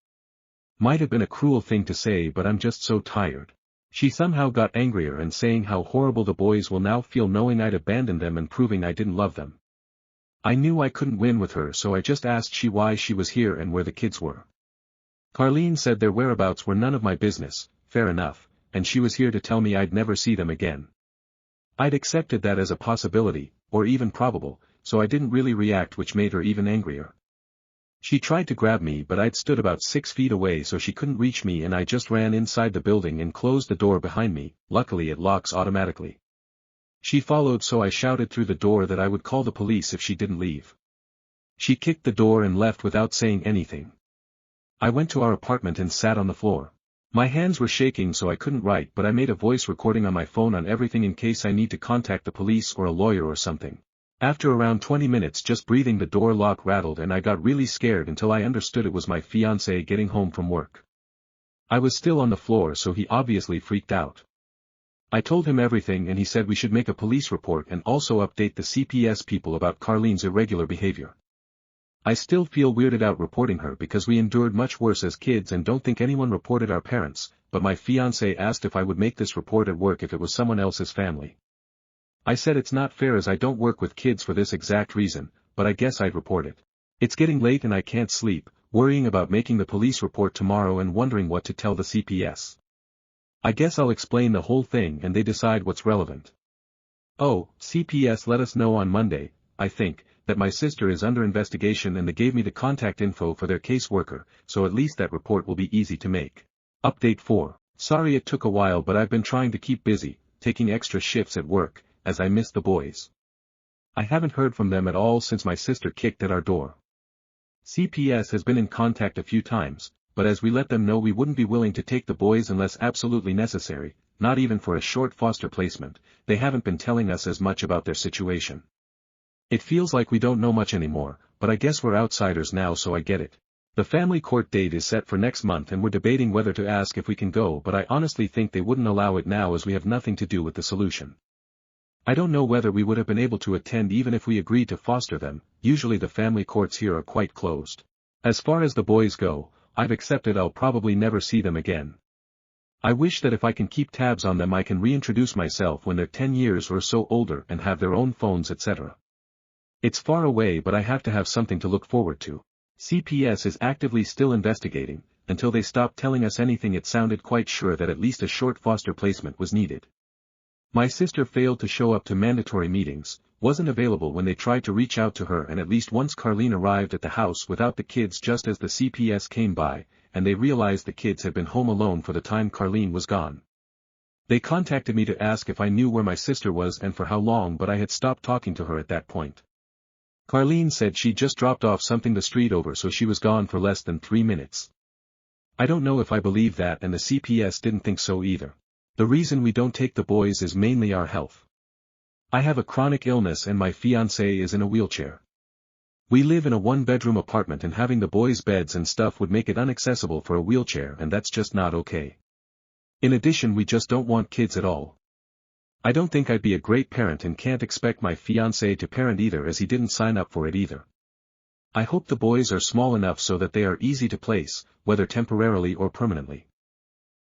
Might have been a cruel thing to say, but I'm just so tired. She somehow got angrier and saying how horrible the boys will now feel knowing I'd abandoned them and proving I didn't love them. I knew I couldn't win with her, so I just asked why she was here and where the kids were. Carlene said their whereabouts were none of my business, fair enough, and she was here to tell me I'd never see them again. I'd accepted that as a possibility, or even probable, so I didn't really react, which made her even angrier. She tried to grab me, but I'd stood about 6 feet away so she couldn't reach me, and I just ran inside the building and closed the door behind me. Luckily it locks automatically. She followed, so I shouted through the door that I would call the police if she didn't leave. She kicked the door and left without saying anything. I went to our apartment and sat on the floor. My hands were shaking so I couldn't write, but I made a voice recording on my phone on everything in case I need to contact the police or a lawyer or something. After around 20 minutes just breathing, the door lock rattled and I got really scared until I understood it was my fiancé getting home from work. I was still on the floor, so he obviously freaked out. I told him everything and he said we should make a police report and also update the CPS people about Carlene's irregular behavior. I still feel weirded out reporting her because we endured much worse as kids and don't think anyone reported our parents, but my fiancé asked if I would make this report at work if it was someone else's family. I said it's not fair as I don't work with kids for this exact reason, but I guess I'd report it. It's getting late and I can't sleep, worrying about making the police report tomorrow and wondering what to tell the CPS. I guess I'll explain the whole thing and they decide what's relevant. Oh, CPS let us know on Monday, I think, that my sister is under investigation and they gave me the contact info for their caseworker, so at least that report will be easy to make. Update 4. Sorry it took a while, but I've been trying to keep busy, taking extra shifts at work, as I miss the boys. I haven't heard from them at all since my sister kicked at our door. CPS has been in contact a few times, but as we let them know we wouldn't be willing to take the boys unless absolutely necessary, not even for a short foster placement, they haven't been telling us as much about their situation. It feels like we don't know much anymore, but I guess we're outsiders now, so I get it. The family court date is set for next month and we're debating whether to ask if we can go, but I honestly think they wouldn't allow it now as we have nothing to do with the solution. I don't know whether we would have been able to attend even if we agreed to foster them. Usually the family courts here are quite closed. As far as the boys go, I've accepted I'll probably never see them again. I wish that if I can keep tabs on them I can reintroduce myself when they're 10 years or so older and have their own phones, etc. It's far away, but I have to have something to look forward to. CPS is actively still investigating. Until they stopped telling us anything it sounded quite sure that at least a short foster placement was needed. My sister failed to show up to mandatory meetings, wasn't available when they tried to reach out to her, and at least once Carlene arrived at the house without the kids just as the CPS came by, and they realized the kids had been home alone for the time Carlene was gone. They contacted me to ask if I knew where my sister was and for how long, but I had stopped talking to her at that point. Carlene said she just dropped off something the street over, so she was gone for less than 3 minutes. I don't know if I believe that, and the CPS didn't think so either. The reason we don't take the boys is mainly our health. I have a chronic illness and my fiancé is in a wheelchair. We live in a 1-bedroom apartment and having the boys' beds and stuff would make it inaccessible for a wheelchair, and that's just not okay. In addition, we just don't want kids at all. I don't think I'd be a great parent and can't expect my fiancé to parent either, as he didn't sign up for it either. I hope the boys are small enough so that they are easy to place, whether temporarily or permanently.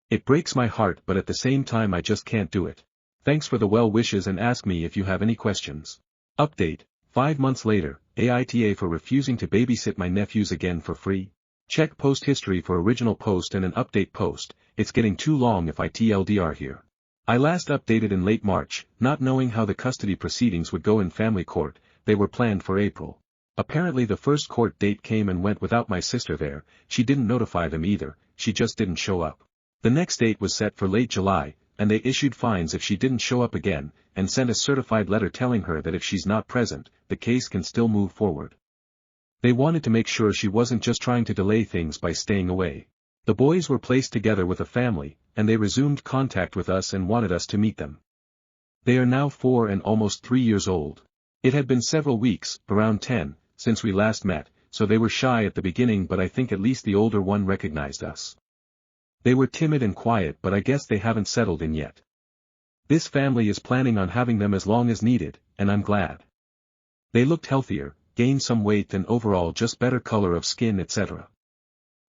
It breaks my heart, but at the same time I just can't do it. Thanks for the well wishes and ask me if you have any questions. Update, 5 months later, AITA for refusing to babysit my nephews again for free. Check post history for original post and an update post. It's getting too long if I TLDR here. I last updated in late March, not knowing how the custody proceedings would go in family court. They were planned for April. Apparently the first court date came and went without my sister there. She didn't notify them either, she just didn't show up. The next date was set for late July, and they issued fines if she didn't show up again, and sent a certified letter telling her that if she's not present, the case can still move forward. They wanted to make sure she wasn't just trying to delay things by staying away. The boys were placed together with a family, and they resumed contact with us and wanted us to meet them. They are now 4 and almost 3 years old. It had been several weeks, around 10, since we last met, so they were shy at the beginning, but I think at least the older one recognized us. They were timid and quiet, but I guess they haven't settled in yet. This family is planning on having them as long as needed, and I'm glad. They looked healthier, gained some weight and overall just better color of skin etc.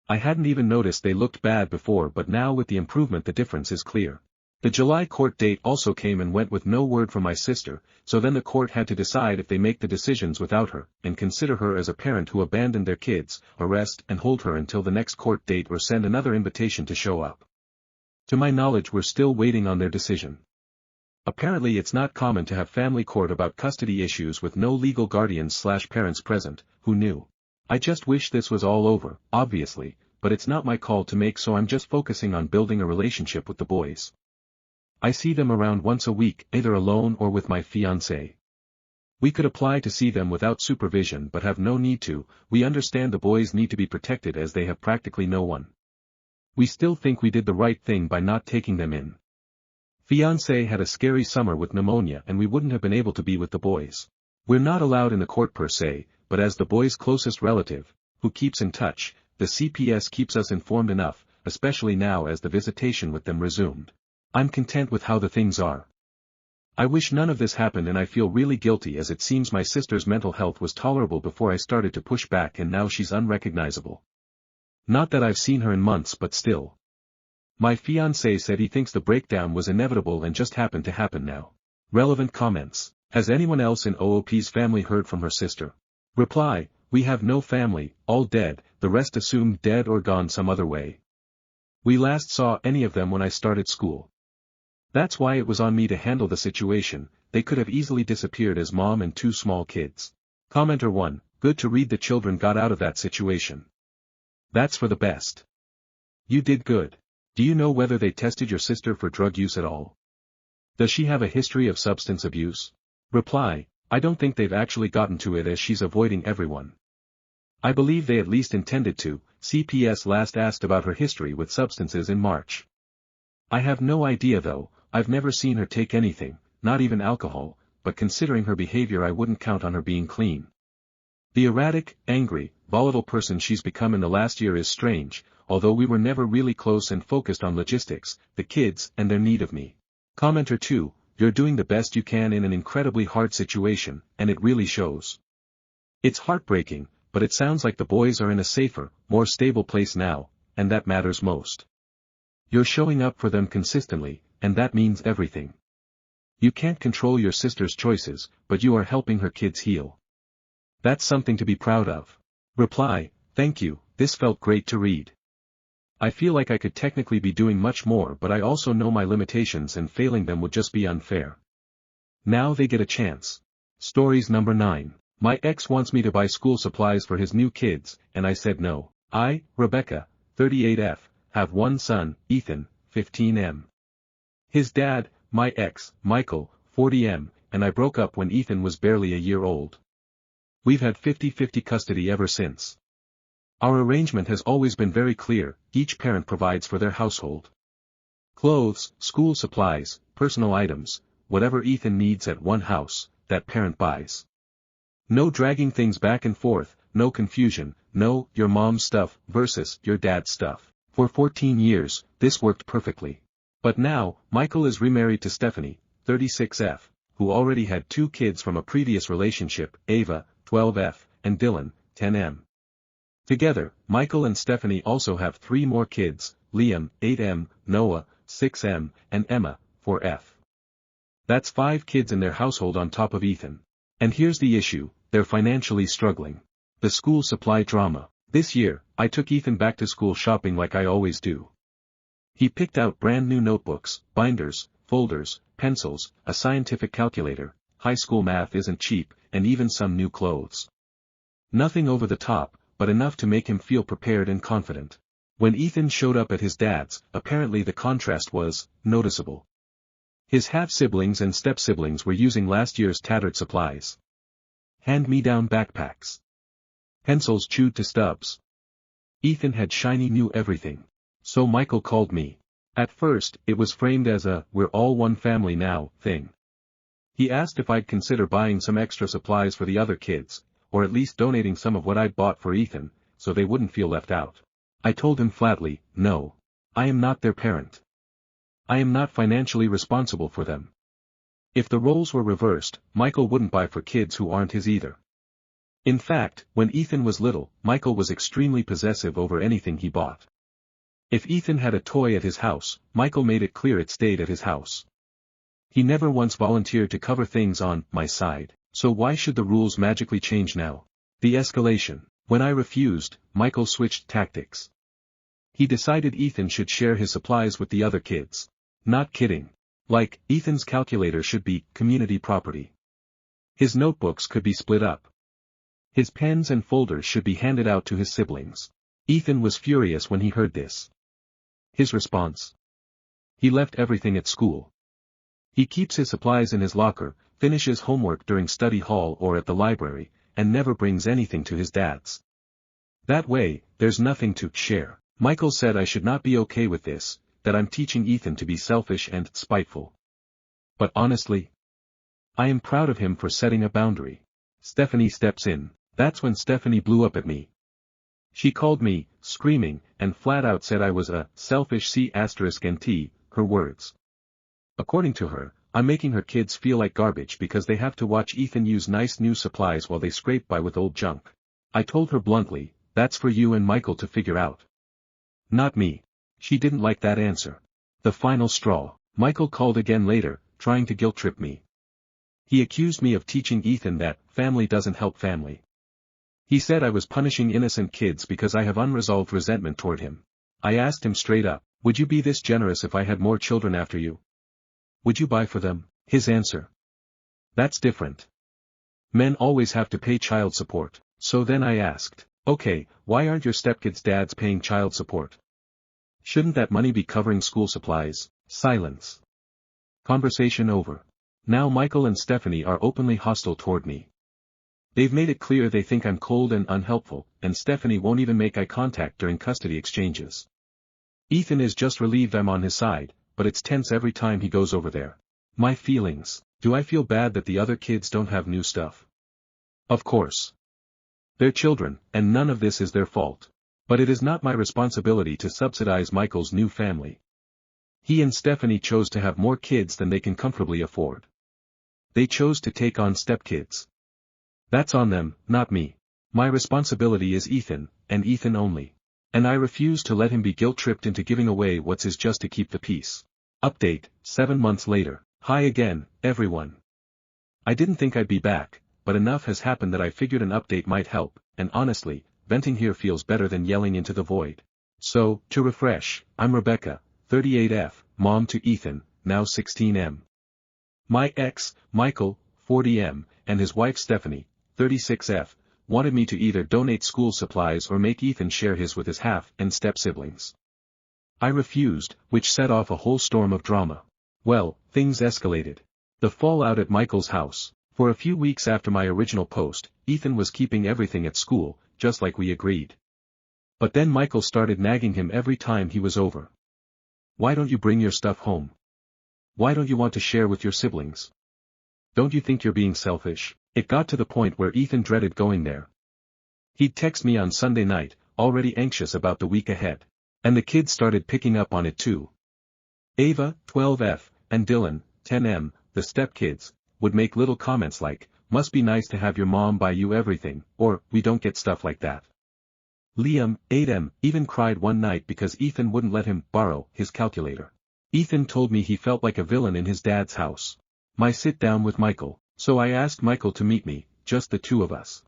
I hadn't even noticed they looked bad before, but now with the improvement the difference is clear. The July court date also came and went with no word from my sister, so then the court had to decide if they make the decisions without her, and consider her as a parent who abandoned their kids, arrest and hold her until the next court date or send another invitation to show up. To my knowledge we're still waiting on their decision. Apparently it's not common to have family court about custody issues with no legal guardians/parents present. Who knew? I just wish this was all over, obviously, but it's not my call to make, so I'm just focusing on building a relationship with the boys. I see them around once a week, either alone or with my fiancé. We could apply to see them without supervision but have no need to. We understand the boys need to be protected as they have practically no one. We still think we did the right thing by not taking them in. Fiancé had a scary summer with pneumonia and we wouldn't have been able to be with the boys. We're not allowed in the court per se, but as the boy's closest relative, who keeps in touch, the CPS keeps us informed enough, especially now as the visitation with them resumed. I'm content with how the things are. I wish none of this happened and I feel really guilty as it seems my sister's mental health was tolerable before I started to push back and now she's unrecognizable. Not that I've seen her in months but still. My fiancé said he thinks the breakdown was inevitable and just happened to happen now. Relevant comments. Has anyone else in OOP's family heard from her sister? Reply, we have no family, all dead, the rest assumed dead or gone some other way. We last saw any of them when I started school. That's why it was on me to handle the situation, they could have easily disappeared as mom and 2 small kids. Commenter 1, good to read the children got out of that situation. That's for the best. You did good. Do you know whether they tested your sister for drug use at all? Does she have a history of substance abuse? Reply, I don't think they've actually gotten to it as she's avoiding everyone. I believe they at least intended to. CPS last asked about her history with substances in March. I have no idea though, I've never seen her take anything, not even alcohol, but considering her behavior I wouldn't count on her being clean. The erratic, angry, volatile person she's become in the last year is strange, although we were never really close and focused on logistics, the kids and their need of me. Commenter 2, you're doing the best you can in an incredibly hard situation, and it really shows. It's heartbreaking, but it sounds like the boys are in a safer, more stable place now, and that matters most. You're showing up for them consistently, and that means everything. You can't control your sister's choices, but you are helping her kids heal. That's something to be proud of. Reply, thank you, this felt great to read. I feel like I could technically be doing much more, but I also know my limitations and failing them would just be unfair. Now they get a chance. Stories number 9. My ex wants me to buy school supplies for his new kids, and I said no. I, Rebecca, 38F, have one son, Ethan, 15M. His dad, my ex, Michael, 40M, and I broke up when Ethan was barely a year old. We've had 50-50 custody ever since. Our arrangement has always been very clear, each parent provides for their household. Clothes, school supplies, personal items, whatever Ethan needs at one house, that parent buys. No dragging things back and forth, no confusion, no, your mom's stuff versus your dad's stuff. For 14 years, this worked perfectly. But now, Michael is remarried to Stephanie, 36F, who already had 2 kids from a previous relationship, Ava, 12F, and Dylan, 10M. Together, Michael and Stephanie also have 3 more kids, Liam, 8M, Noah, 6M, and Emma, 4F. That's 5 kids in their household on top of Ethan. And here's the issue, they're financially struggling. The school supply drama. This year, I took Ethan back to school shopping like I always do. He picked out brand new notebooks, binders, folders, pencils, a scientific calculator, high school math isn't cheap, and even some new clothes. Nothing over the top, but enough to make him feel prepared and confident. When Ethan showed up at his dad's, apparently the contrast was noticeable. His half-siblings and step-siblings were using last year's tattered supplies. Hand-me-down backpacks. Pencils chewed to stubs. Ethan had shiny new everything. So Michael called me. At first, it was framed as a "we're all one family now" thing. He asked if I'd consider buying some extra supplies for the other kids, or at least donating some of what I'd bought for Ethan, so they wouldn't feel left out. I told him flatly, no. I am not their parent. I am not financially responsible for them. If the roles were reversed, Michael wouldn't buy for kids who aren't his either. In fact, when Ethan was little, Michael was extremely possessive over anything he bought. If Ethan had a toy at his house, Michael made it clear it stayed at his house. He never once volunteered to cover things on my side, so why should the rules magically change now? The escalation. When I refused, Michael switched tactics. He decided Ethan should share his supplies with the other kids. Not kidding. Like, Ethan's calculator should be community property. His notebooks could be split up. His pens and folders should be handed out to his siblings. Ethan was furious when he heard this. His response? He left everything at school. He keeps his supplies in his locker, finishes homework during study hall or at the library, and never brings anything to his dad's. That way, there's nothing to share. Michael said I should not be okay with this, that I'm teaching Ethan to be selfish and spiteful. But honestly, I am proud of him for setting a boundary. Stephanie steps in. That's when Stephanie blew up at me. She called me, screaming, and flat out said I was a selfish C***nt, her words. According to her, I'm making her kids feel like garbage because they have to watch Ethan use nice new supplies while they scrape by with old junk. I told her bluntly, that's for you and Michael to figure out. Not me. She didn't like that answer. The final straw. Michael called again later, trying to guilt-trip me. He accused me of teaching Ethan that family doesn't help family. He said I was punishing innocent kids because I have unresolved resentment toward him. I asked him straight up, would you be this generous if I had more children after you? Would you buy for them? His answer. That's different. Men always have to pay child support. So then I asked, okay, why aren't your stepkids' dads paying child support? Shouldn't that money be covering school supplies? Silence. Conversation over. Now Michael and Stephanie are openly hostile toward me. They've made it clear they think I'm cold and unhelpful, and Stephanie won't even make eye contact during custody exchanges. Ethan is just relieved I'm on his side, but it's tense every time he goes over there. My feelings. Do I feel bad that the other kids don't have new stuff? Of course. They're children, and none of this is their fault. But it is not my responsibility to subsidize Michael's new family. He and Stephanie chose to have more kids than they can comfortably afford. They chose to take on stepkids. That's on them, not me. My responsibility is Ethan, and Ethan only. And I refuse to let him be guilt-tripped into giving away what's his just to keep the peace. Update, 7 months later. Hi again, everyone. I didn't think I'd be back, but enough has happened that I figured an update might help, and honestly, venting here feels better than yelling into the void. So, to refresh, I'm Rebecca, 38F, mom to Ethan, now 16M. My ex, Michael, 40M, and his wife Stephanie, 36F, wanted me to either donate school supplies or make Ethan share his with his half and step-siblings. I refused, which set off a whole storm of drama. Well, things escalated. The fallout at Michael's house. For a few weeks after my original post, Ethan was keeping everything at school, just like we agreed. But then Michael started nagging him every time he was over. Why don't you bring your stuff home? Why don't you want to share with your siblings? Don't you think you're being selfish? It got to the point where Ethan dreaded going there. He'd text me on Sunday night, already anxious about the week ahead. And the kids started picking up on it too. Ava, 12F, and Dylan, 10M, the stepkids, would make little comments like, must be nice to have your mom buy you everything, or, we don't get stuff like that. Liam, 8M, even cried one night because Ethan wouldn't let him borrow his calculator. Ethan told me he felt like a villain in his dad's house. My sit down with Michael, so I asked Michael to meet me, just the two of us.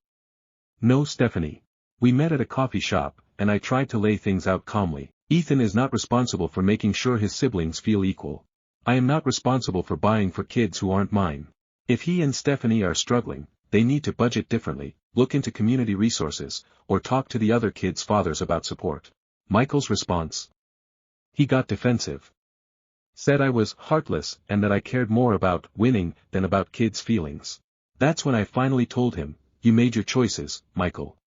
No Stephanie. We met at a coffee shop, and I tried to lay things out calmly. Ethan is not responsible for making sure his siblings feel equal. I am not responsible for buying for kids who aren't mine. If he and Stephanie are struggling, they need to budget differently, look into community resources, or talk to the other kids' fathers about support. Michael's response? He got defensive. Said I was heartless and that I cared more about winning than about kids' feelings. That's when I finally told him, you made your choices, Michael.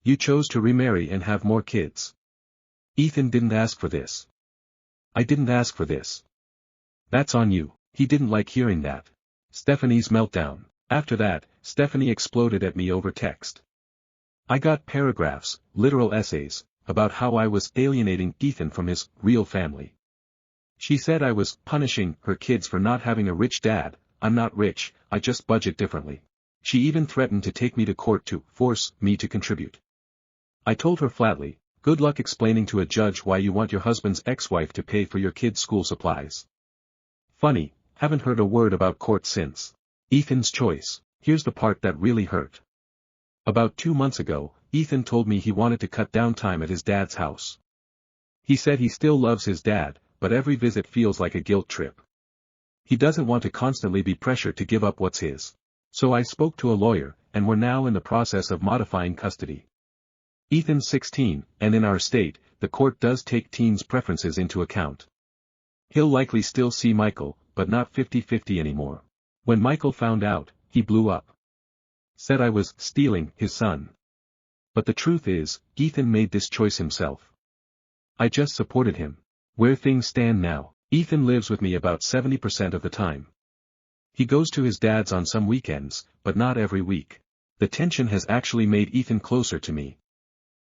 You chose to remarry and have more kids. Ethan didn't ask for this. I didn't ask for this. That's on you. He didn't like hearing that. Stephanie's meltdown. After that, Stephanie exploded at me over text. I got paragraphs, literal essays, about how I was alienating Ethan from his real family. She said I was punishing her kids for not having a rich dad. I'm not rich, I just budget differently. She even threatened to take me to court to force me to contribute. I told her flatly, good luck explaining to a judge why you want your husband's ex-wife to pay for your kids' school supplies. Funny, haven't heard a word about court since. Ethan's choice. Here's the part that really hurt. About 2 months ago, Ethan told me he wanted to cut down time at his dad's house. He said he still loves his dad, but every visit feels like a guilt trip. He doesn't want to constantly be pressured to give up what's his. So I spoke to a lawyer, and we're now in the process of modifying custody. Ethan's 16, and in our state, the court does take teens' preferences into account. He'll likely still see Michael, but not 50-50 anymore. When Michael found out, he blew up. Said I was stealing his son. But the truth is, Ethan made this choice himself. I just supported him. Where things stand now, Ethan lives with me about 70% of the time. He goes to his dad's on some weekends, but not every week. The tension has actually made Ethan closer to me.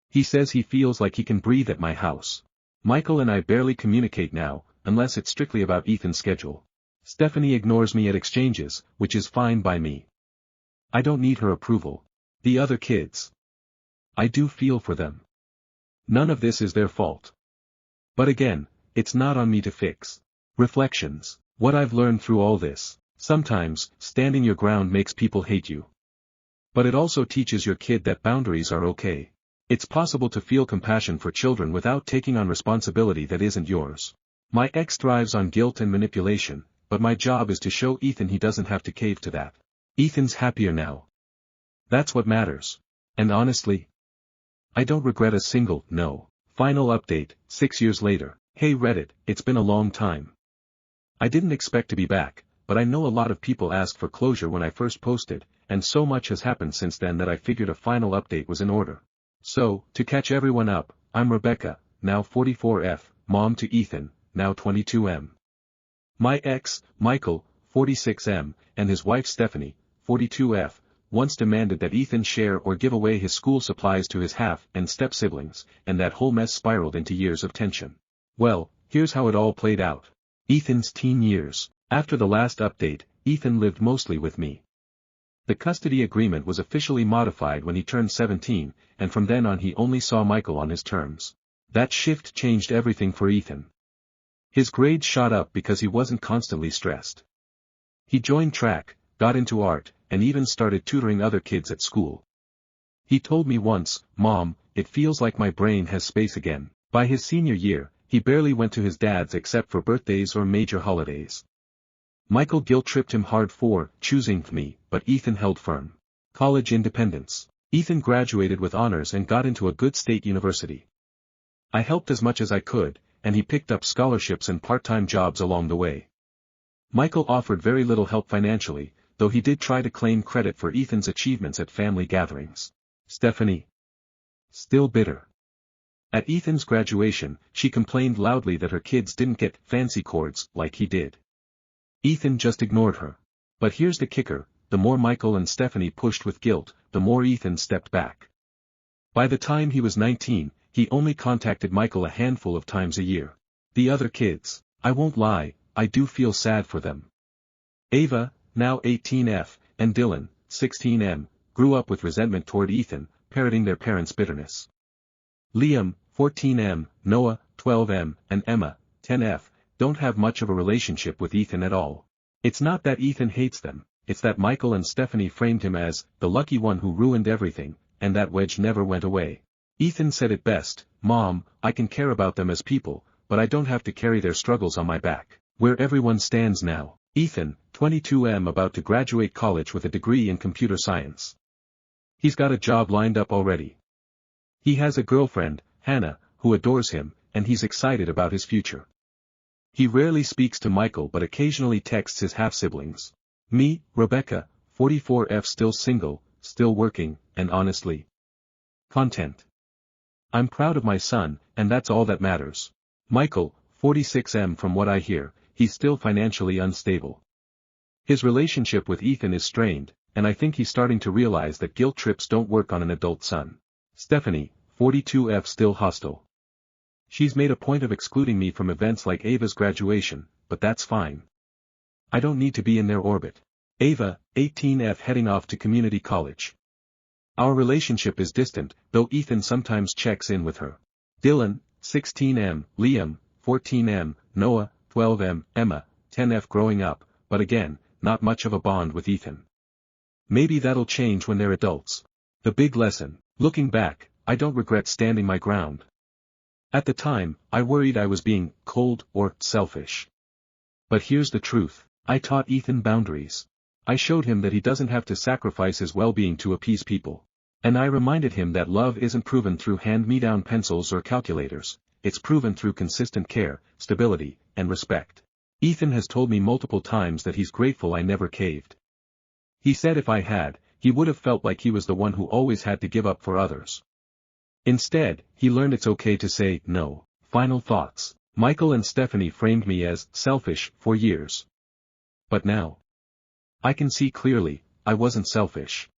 He says he feels like he can breathe at my house. Michael and I barely communicate now, unless it's strictly about Ethan's schedule. Stephanie ignores me at exchanges, which is fine by me. I don't need her approval. The other kids. I do feel for them. None of this is their fault. But again, it's not on me to fix. Reflections. What I've learned through all this. Sometimes, standing your ground makes people hate you. But it also teaches your kid that boundaries are okay. It's possible to feel compassion for children without taking on responsibility that isn't yours. My ex thrives on guilt and manipulation, but my job is to show Ethan he doesn't have to cave to that. Ethan's happier now. That's what matters. And honestly, I don't regret a single no. Final update, 6 years later. Hey Reddit, it's been a long time. I didn't expect to be back, but I know a lot of people asked for closure when I first posted, and so much has happened since then that I figured a final update was in order. So, to catch everyone up, I'm Rebecca, now 44F, mom to Ethan, now 22M. My ex, Michael, 46M, and his wife Stephanie, 42F, once demanded that Ethan share or give away his school supplies to his half- and step-siblings, and that whole mess spiraled into years of tension. Well, here's how it all played out. Ethan's teen years. After the last update, Ethan lived mostly with me. The custody agreement was officially modified when he turned 17, and from then on he only saw Michael on his terms. That shift changed everything for Ethan. His grades shot up because he wasn't constantly stressed. He joined track, got into art, and even started tutoring other kids at school. He told me once, "Mom, it feels like my brain has space again." By his senior year, he barely went to his dad's except for birthdays or major holidays. Michael guilt-tripped him hard for choosing me, but Ethan held firm. College independence. Ethan graduated with honors and got into a good state university. I helped as much as I could, and he picked up scholarships and part-time jobs along the way. Michael offered very little help financially, though he did try to claim credit for Ethan's achievements at family gatherings. Stephanie. Still bitter. At Ethan's graduation, she complained loudly that her kids didn't get fancy cords like he did. Ethan just ignored her. But here's the kicker, the more Michael and Stephanie pushed with guilt, the more Ethan stepped back. By the time he was 19, he only contacted Michael a handful of times a year. The other kids, I won't lie, I do feel sad for them. Ava, now 18F, and Dylan, 16M, grew up with resentment toward Ethan, parroting their parents' bitterness. Liam, 14M, Noah, 12M, and Emma, 10F, don't have much of a relationship with Ethan at all. It's not that Ethan hates them, it's that Michael and Stephanie framed him as the lucky one who ruined everything, and that wedge never went away. Ethan said it best, "Mom, I can care about them as people, but I don't have to carry their struggles on my back." Where everyone stands now. Ethan, 22M, about to graduate college with a degree in computer science. He's got a job lined up already. He has a girlfriend, Hannah, who adores him, and he's excited about his future. He rarely speaks to Michael but occasionally texts his half-siblings. Me, Rebecca, 44F, still single, still working, and honestly content. I'm proud of my son, and that's all that matters. Michael, 46M, from what I hear, he's still financially unstable. His relationship with Ethan is strained, and I think he's starting to realize that guilt trips don't work on an adult son. Stephanie, 42F still hostile. She's made a point of excluding me from events like Ava's graduation, but that's fine. I don't need to be in their orbit. Ava, 18F heading off to community college. Our relationship is distant, though Ethan sometimes checks in with her. Dylan, 16M, Liam, 14M, Noah, 12M, Emma, 10F growing up, but again, not much of a bond with Ethan. Maybe that'll change when they're adults. The big lesson. Looking back, I don't regret standing my ground. At the time, I worried I was being cold or selfish. But here's the truth. I taught Ethan boundaries. I showed him that he doesn't have to sacrifice his well-being to appease people. And I reminded him that love isn't proven through hand-me-down pencils or calculators, it's proven through consistent care, stability, and respect. Ethan has told me multiple times that he's grateful I never caved. He said if I had, he would have felt like he was the one who always had to give up for others. Instead, he learned it's okay to say no. Final thoughts. Michael and Stephanie framed me as selfish for years. But now, I can see clearly, I wasn't selfish.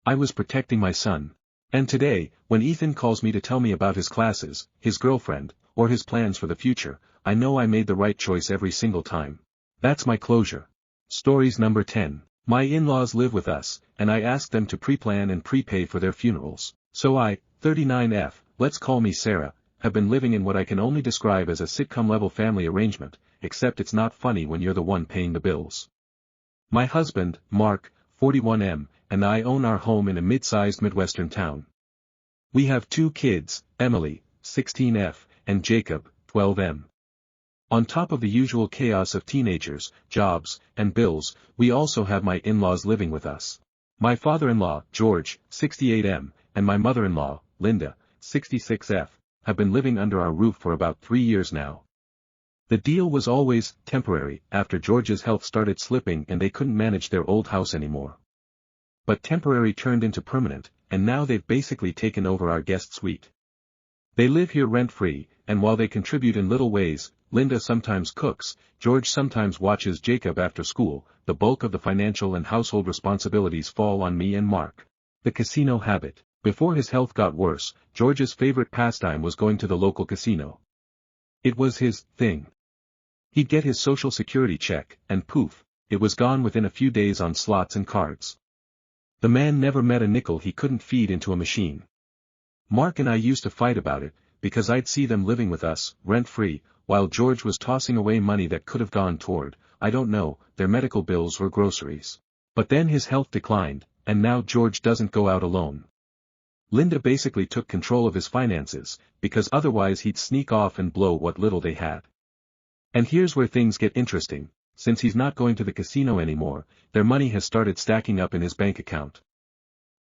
I was protecting my son. And today, when Ethan calls me to tell me about his classes, his girlfriend, or his plans for the future, I know I made the right choice every single time. That's my closure. Stories number 10. My in-laws live with us, and I asked them to pre-plan and prepay for their funerals. So I, 39F, let's call me Sarah, have been living in what I can only describe as a sitcom-level family arrangement, except it's not funny when you're the one paying the bills. My husband, Mark, 41M, and I own our home in a mid-sized Midwestern town. We have 2 kids, Emily, 16F, and Jacob, 12M. On top of the usual chaos of teenagers, jobs, and bills, we also have my in-laws living with us. My father-in-law, George, 68M, and my mother-in-law, Linda, 66F, have been living under our roof for about 3 years now. The deal was always temporary after George's health started slipping and they couldn't manage their old house anymore. But temporary turned into permanent, and now they've basically taken over our guest suite. They live here rent-free, and while they contribute in little ways, Linda sometimes cooks, George sometimes watches Jacob after school, the bulk of the financial and household responsibilities fall on me and Mark. The casino habit. Before his health got worse, George's favorite pastime was going to the local casino. It was his thing. He'd get his social security check, and poof, it was gone within a few days on slots and cards. The man never met a nickel he couldn't feed into a machine. Mark and I used to fight about it, because I'd see them living with us, rent-free, while George was tossing away money that could have gone toward, I don't know, their medical bills or groceries. But then his health declined, and now George doesn't go out alone. Linda basically took control of his finances, because otherwise he'd sneak off and blow what little they had. And here's where things get interesting. Since he's not going to the casino anymore, their money has started stacking up in his bank account.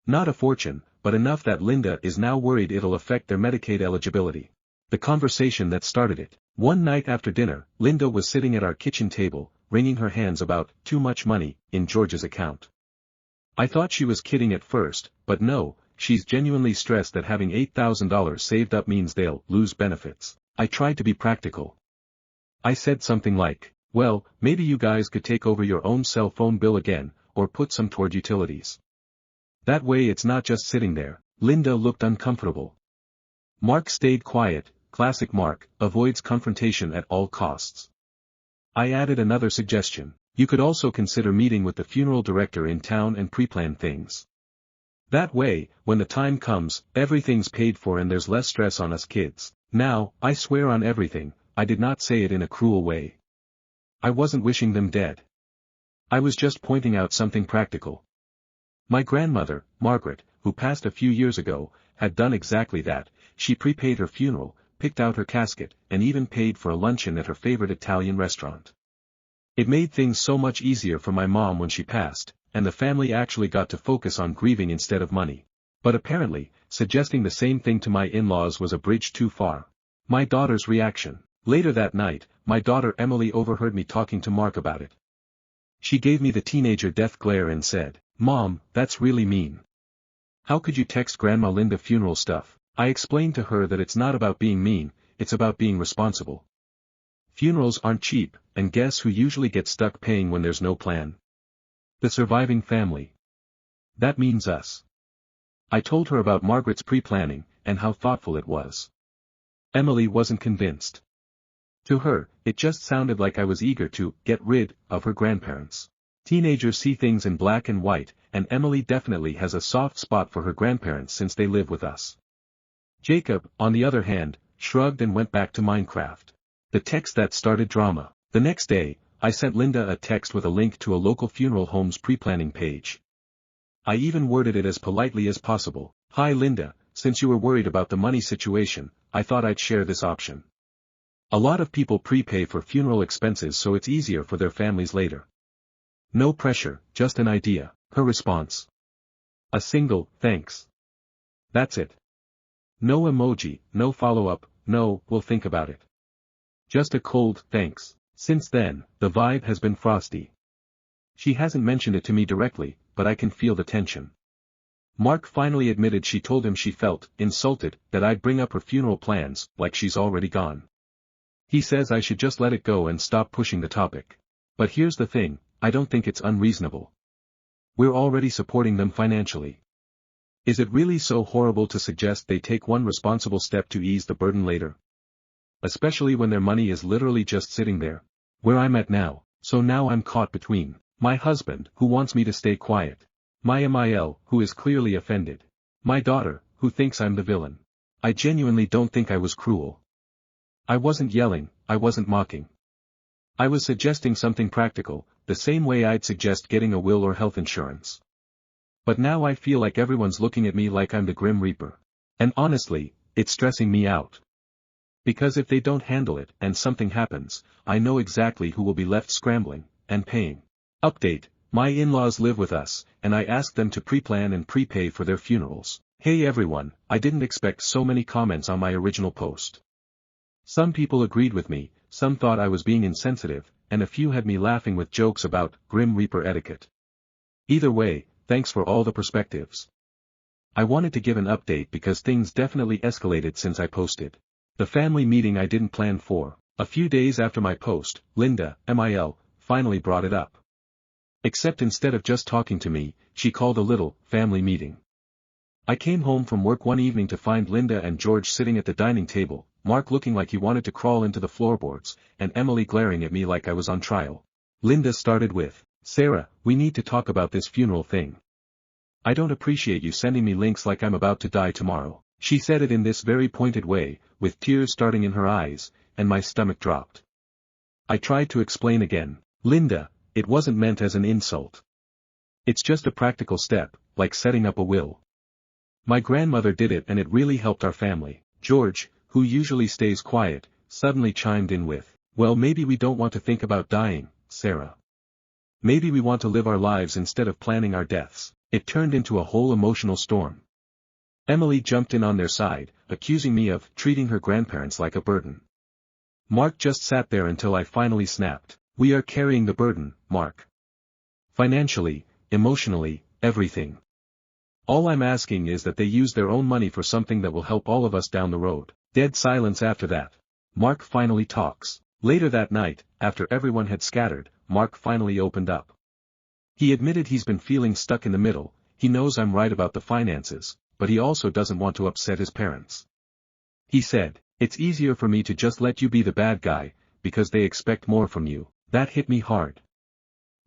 Not a fortune, but enough that Linda is now worried it'll affect their Medicaid eligibility. The conversation that started it. One night after dinner, Linda was sitting at our kitchen table, wringing her hands about too much money in George's account. I thought she was kidding at first, but no, she's genuinely stressed that having $8,000 saved up means they'll lose benefits. I tried to be practical. I said something like, well, maybe you guys could take over your own cell phone bill again, or put some toward utilities. That way it's not just sitting there. Linda looked uncomfortable. Mark stayed quiet. Classic Mark, avoids confrontation at all costs. I added another suggestion. You could also consider meeting with the funeral director in town and pre-plan things. That way, when the time comes, everything's paid for and there's less stress on us kids. Now, I swear on everything, I did not say it in a cruel way. I wasn't wishing them dead. I was just pointing out something practical. My grandmother, Margaret, who passed a few years ago, had done exactly that. She prepaid her funeral, picked out her casket, and even paid for a luncheon at her favorite Italian restaurant. It made things so much easier for my mom when she passed, and the family actually got to focus on grieving instead of money. But apparently, suggesting the same thing to my in-laws was a bridge too far. My daughter's reaction. Later that night, my daughter Emily overheard me talking to Mark about it. She gave me the teenager death glare and said, "Mom, that's really mean. How could you text Grandma Linda funeral stuff?" I explained to her that it's not about being mean, it's about being responsible. Funerals aren't cheap, and guess who usually gets stuck paying when there's no plan? The surviving family. That means us. I told her about Margaret's pre-planning, and how thoughtful it was. Emily wasn't convinced. To her, it just sounded like I was eager to get rid of her grandparents. Teenagers see things in black and white, and Emily definitely has a soft spot for her grandparents since they live with us. Jacob, on the other hand, shrugged and went back to Minecraft. The text that started drama. The next day, I sent Linda a text with a link to a local funeral home's pre-planning page. I even worded it as politely as possible. "Hi Linda, since you were worried about the money situation, I thought I'd share this option. A lot of people prepay for funeral expenses so it's easier for their families later. No pressure, just an idea." Her response: a single, "Thanks." That's it. No emoji, no follow-up, no, "We'll think about it." Just a cold, "Thanks." Since then, the vibe has been frosty. She hasn't mentioned it to me directly, but I can feel the tension. Mark finally admitted she told him she felt insulted that I'd bring up her funeral plans, like she's already gone. He says I should just let it go and stop pushing the topic. But here's the thing, I don't think it's unreasonable. We're already supporting them financially. Is it really so horrible to suggest they take one responsible step to ease the burden later? Especially when their money is literally just sitting there. Where I'm at now, so now I'm caught between my husband, who wants me to stay quiet, my MIL, who is clearly offended, my daughter, who thinks I'm the villain. I genuinely don't think I was cruel. I wasn't yelling, I wasn't mocking. I was suggesting something practical, the same way I'd suggest getting a will or health insurance. But now I feel like everyone's looking at me like I'm the Grim Reaper. And honestly, it's stressing me out. Because if they don't handle it and something happens, I know exactly who will be left scrambling and paying. Update: my in-laws live with us, and I asked them to pre-plan and prepay for their funerals. Hey everyone, I didn't expect so many comments on my original post. Some people agreed with me, some thought I was being insensitive, and a few had me laughing with jokes about Grim Reaper etiquette. Either way, thanks for all the perspectives. I wanted to give an update because things definitely escalated since I posted the family meeting I didn't plan for. A few days after my post, Linda, MIL, finally brought it up. Except instead of just talking to me, she called a little family meeting. I came home from work one evening to find Linda and George sitting at the dining table, Mark looking like he wanted to crawl into the floorboards, and Emily glaring at me like I was on trial. Linda started with, "Sarah, we need to talk about this funeral thing. I don't appreciate you sending me links like I'm about to die tomorrow." She said it in this very pointed way, with tears starting in her eyes, and my stomach dropped. I tried to explain again. "Linda, it wasn't meant as an insult. It's just a practical step, like setting up a will. My grandmother did it and it really helped our family." George, who usually stays quiet, suddenly chimed in with, "Well, maybe we don't want to think about dying, Sarah. Maybe we want to live our lives instead of planning our deaths." It turned into a whole emotional storm. Emily jumped in on their side, accusing me of treating her grandparents like a burden. Mark just sat there until I finally snapped. "We are carrying the burden, Mark. Financially, emotionally, everything. All I'm asking is that they use their own money for something that will help all of us down the road." Dead silence after that. Mark finally talks. Later that night, after everyone had scattered, Mark finally opened up. He admitted he's been feeling stuck in the middle. He knows I'm right about the finances, but he also doesn't want to upset his parents. He said, "It's easier for me to just let you be the bad guy, because they expect more from you." That hit me hard.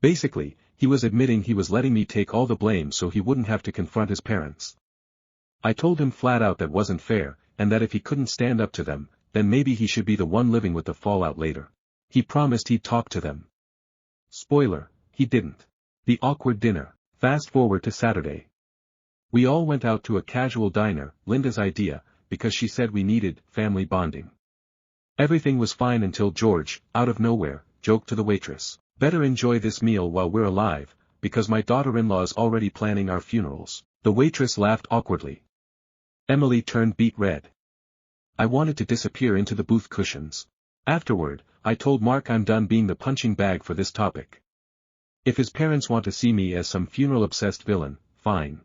Basically, he was admitting he was letting me take all the blame so he wouldn't have to confront his parents. I told him flat out that wasn't fair, and that if he couldn't stand up to them, then maybe he should be the one living with the fallout later. He promised he'd talk to them. Spoiler, he didn't. The awkward dinner. Fast forward to Saturday. We all went out to a casual diner, Linda's idea, because she said we needed family bonding. Everything was fine until George, out of nowhere, joked to the waitress, "Better enjoy this meal while we're alive, because my daughter-in-law's already planning our funerals." The waitress laughed awkwardly. Emily turned beet red. I wanted to disappear into the booth cushions. Afterward, I told Mark I'm done being the punching bag for this topic. If his parents want to see me as some funeral-obsessed villain, fine.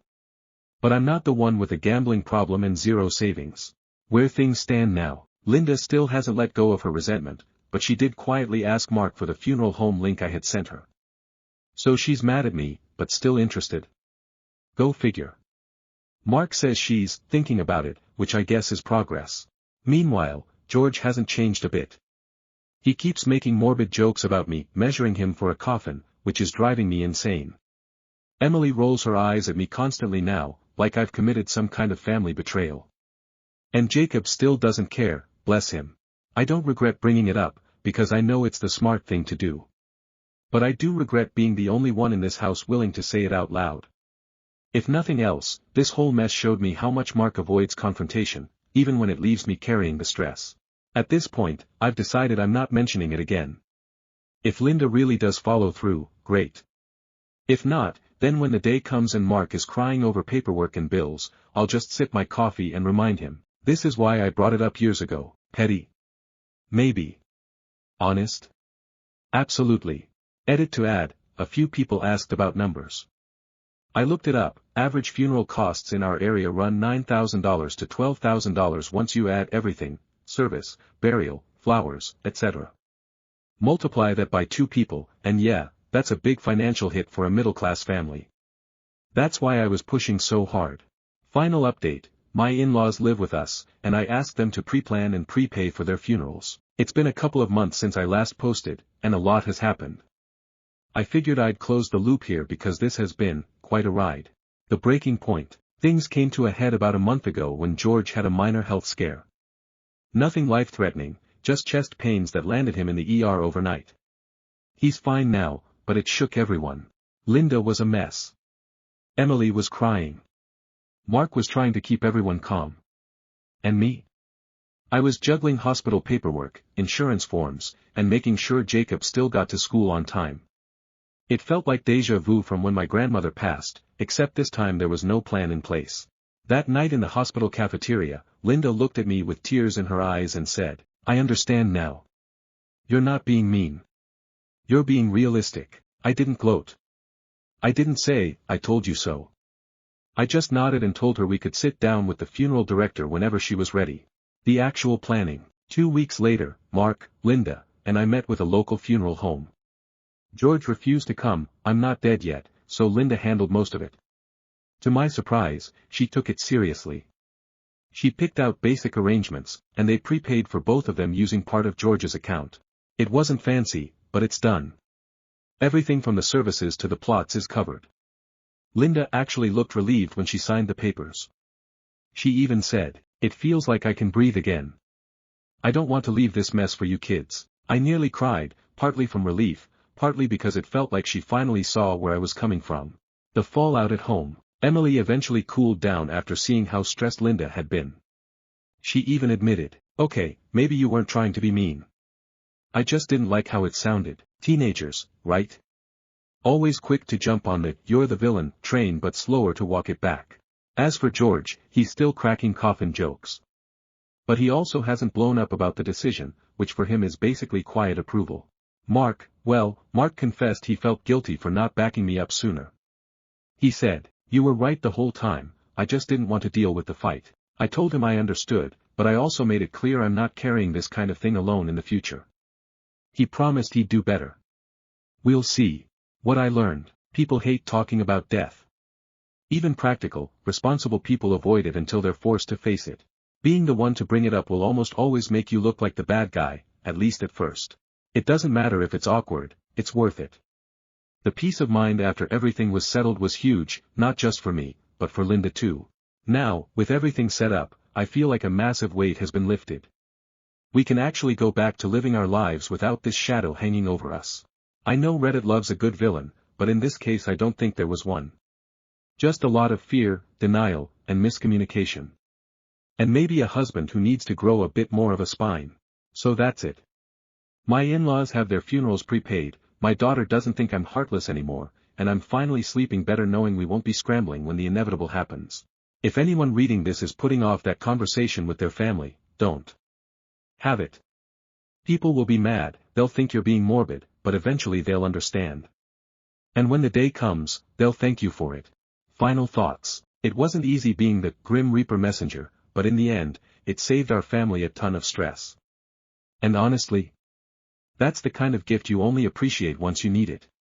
But I'm not the one with a gambling problem and zero savings. Where things stand now, Linda still hasn't let go of her resentment, but she did quietly ask Mark for the funeral home link I had sent her. So she's mad at me, but still interested. Go figure. Mark says she's thinking about it, which I guess is progress. Meanwhile, George hasn't changed a bit. He keeps making morbid jokes about me measuring him for a coffin, which is driving me insane. Emily rolls her eyes at me constantly now, like I've committed some kind of family betrayal. And Jacob still doesn't care, bless him. I don't regret bringing it up, because I know it's the smart thing to do. But I do regret being the only one in this house willing to say it out loud. If nothing else, this whole mess showed me how much Mark avoids confrontation, even when it leaves me carrying the stress. At this point, I've decided I'm not mentioning it again. If Linda really does follow through, great. If not, then when the day comes and Mark is crying over paperwork and bills, I'll just sip my coffee and remind him, this is why I brought it up years ago, petty. Maybe. Honest? Absolutely. Edit to add, a few people asked about numbers. I looked it up, average funeral costs in our area run $9,000 to $12,000 once you add everything, service, burial, flowers, etc. Multiply that by 2 people, and yeah, that's a big financial hit for a middle-class family. That's why I was pushing so hard. Final update, my in-laws live with us, and I asked them to pre-plan and prepay for their funerals. It's been a couple of months since I last posted, and a lot has happened. I figured I'd close the loop here because this has been, quite a ride. The breaking point. Things came to a head about a month ago when George had a minor health scare. Nothing life-threatening, just chest pains that landed him in the ER overnight. He's fine now, but it shook everyone. Linda was a mess. Emily was crying. Mark was trying to keep everyone calm. And me? I was juggling hospital paperwork, insurance forms, and making sure Jacob still got to school on time. It felt like déjà vu from when my grandmother passed, except this time there was no plan in place. That night in the hospital cafeteria, Linda looked at me with tears in her eyes and said, I understand now. You're not being mean. You're being realistic. I didn't gloat. I didn't say, I told you so. I just nodded and told her we could sit down with the funeral director whenever she was ready. The actual planning. 2 weeks later, Mark, Linda, and I met with a local funeral home. George refused to come, I'm not dead yet, so Linda handled most of it. To my surprise, she took it seriously. She picked out basic arrangements, and they prepaid for both of them using part of George's account. It wasn't fancy, but it's done. Everything from the services to the plots is covered. Linda actually looked relieved when she signed the papers. She even said, it feels like I can breathe again. I don't want to leave this mess for you kids. I nearly cried, partly from relief, partly because it felt like she finally saw where I was coming from. The fallout at home. Emily eventually cooled down after seeing how stressed Linda had been. She even admitted, okay, maybe you weren't trying to be mean. I just didn't like how it sounded. Teenagers, right? Always quick to jump on the "you're the villain" train but slower to walk it back. As for George, he's still cracking coffin jokes. But he also hasn't blown up about the decision, which for him is basically quiet approval. Mark confessed he felt guilty for not backing me up sooner. He said, you were right the whole time, I just didn't want to deal with the fight. I told him I understood, but I also made it clear I'm not carrying this kind of thing alone in the future. He promised he'd do better. We'll see. What I learned, people hate talking about death. Even practical, responsible people avoid it until they're forced to face it. Being the one to bring it up will almost always make you look like the bad guy, at least at first. It doesn't matter if it's awkward, it's worth it. The peace of mind after everything was settled was huge, not just for me, but for Linda too. Now, with everything set up, I feel like a massive weight has been lifted. We can actually go back to living our lives without this shadow hanging over us. I know Reddit loves a good villain, but in this case I don't think there was one. Just a lot of fear, denial, and miscommunication. And maybe a husband who needs to grow a bit more of a spine. So that's it. My in-laws have their funerals prepaid, my daughter doesn't think I'm heartless anymore, and I'm finally sleeping better knowing we won't be scrambling when the inevitable happens. If anyone reading this is putting off that conversation with their family, don't have it. People will be mad, they'll think you're being morbid, but eventually they'll understand. And when the day comes, they'll thank you for it. Final thoughts. It wasn't easy being the Grim Reaper messenger, but in the end, it saved our family a ton of stress. And honestly, that's the kind of gift you only appreciate once you need it.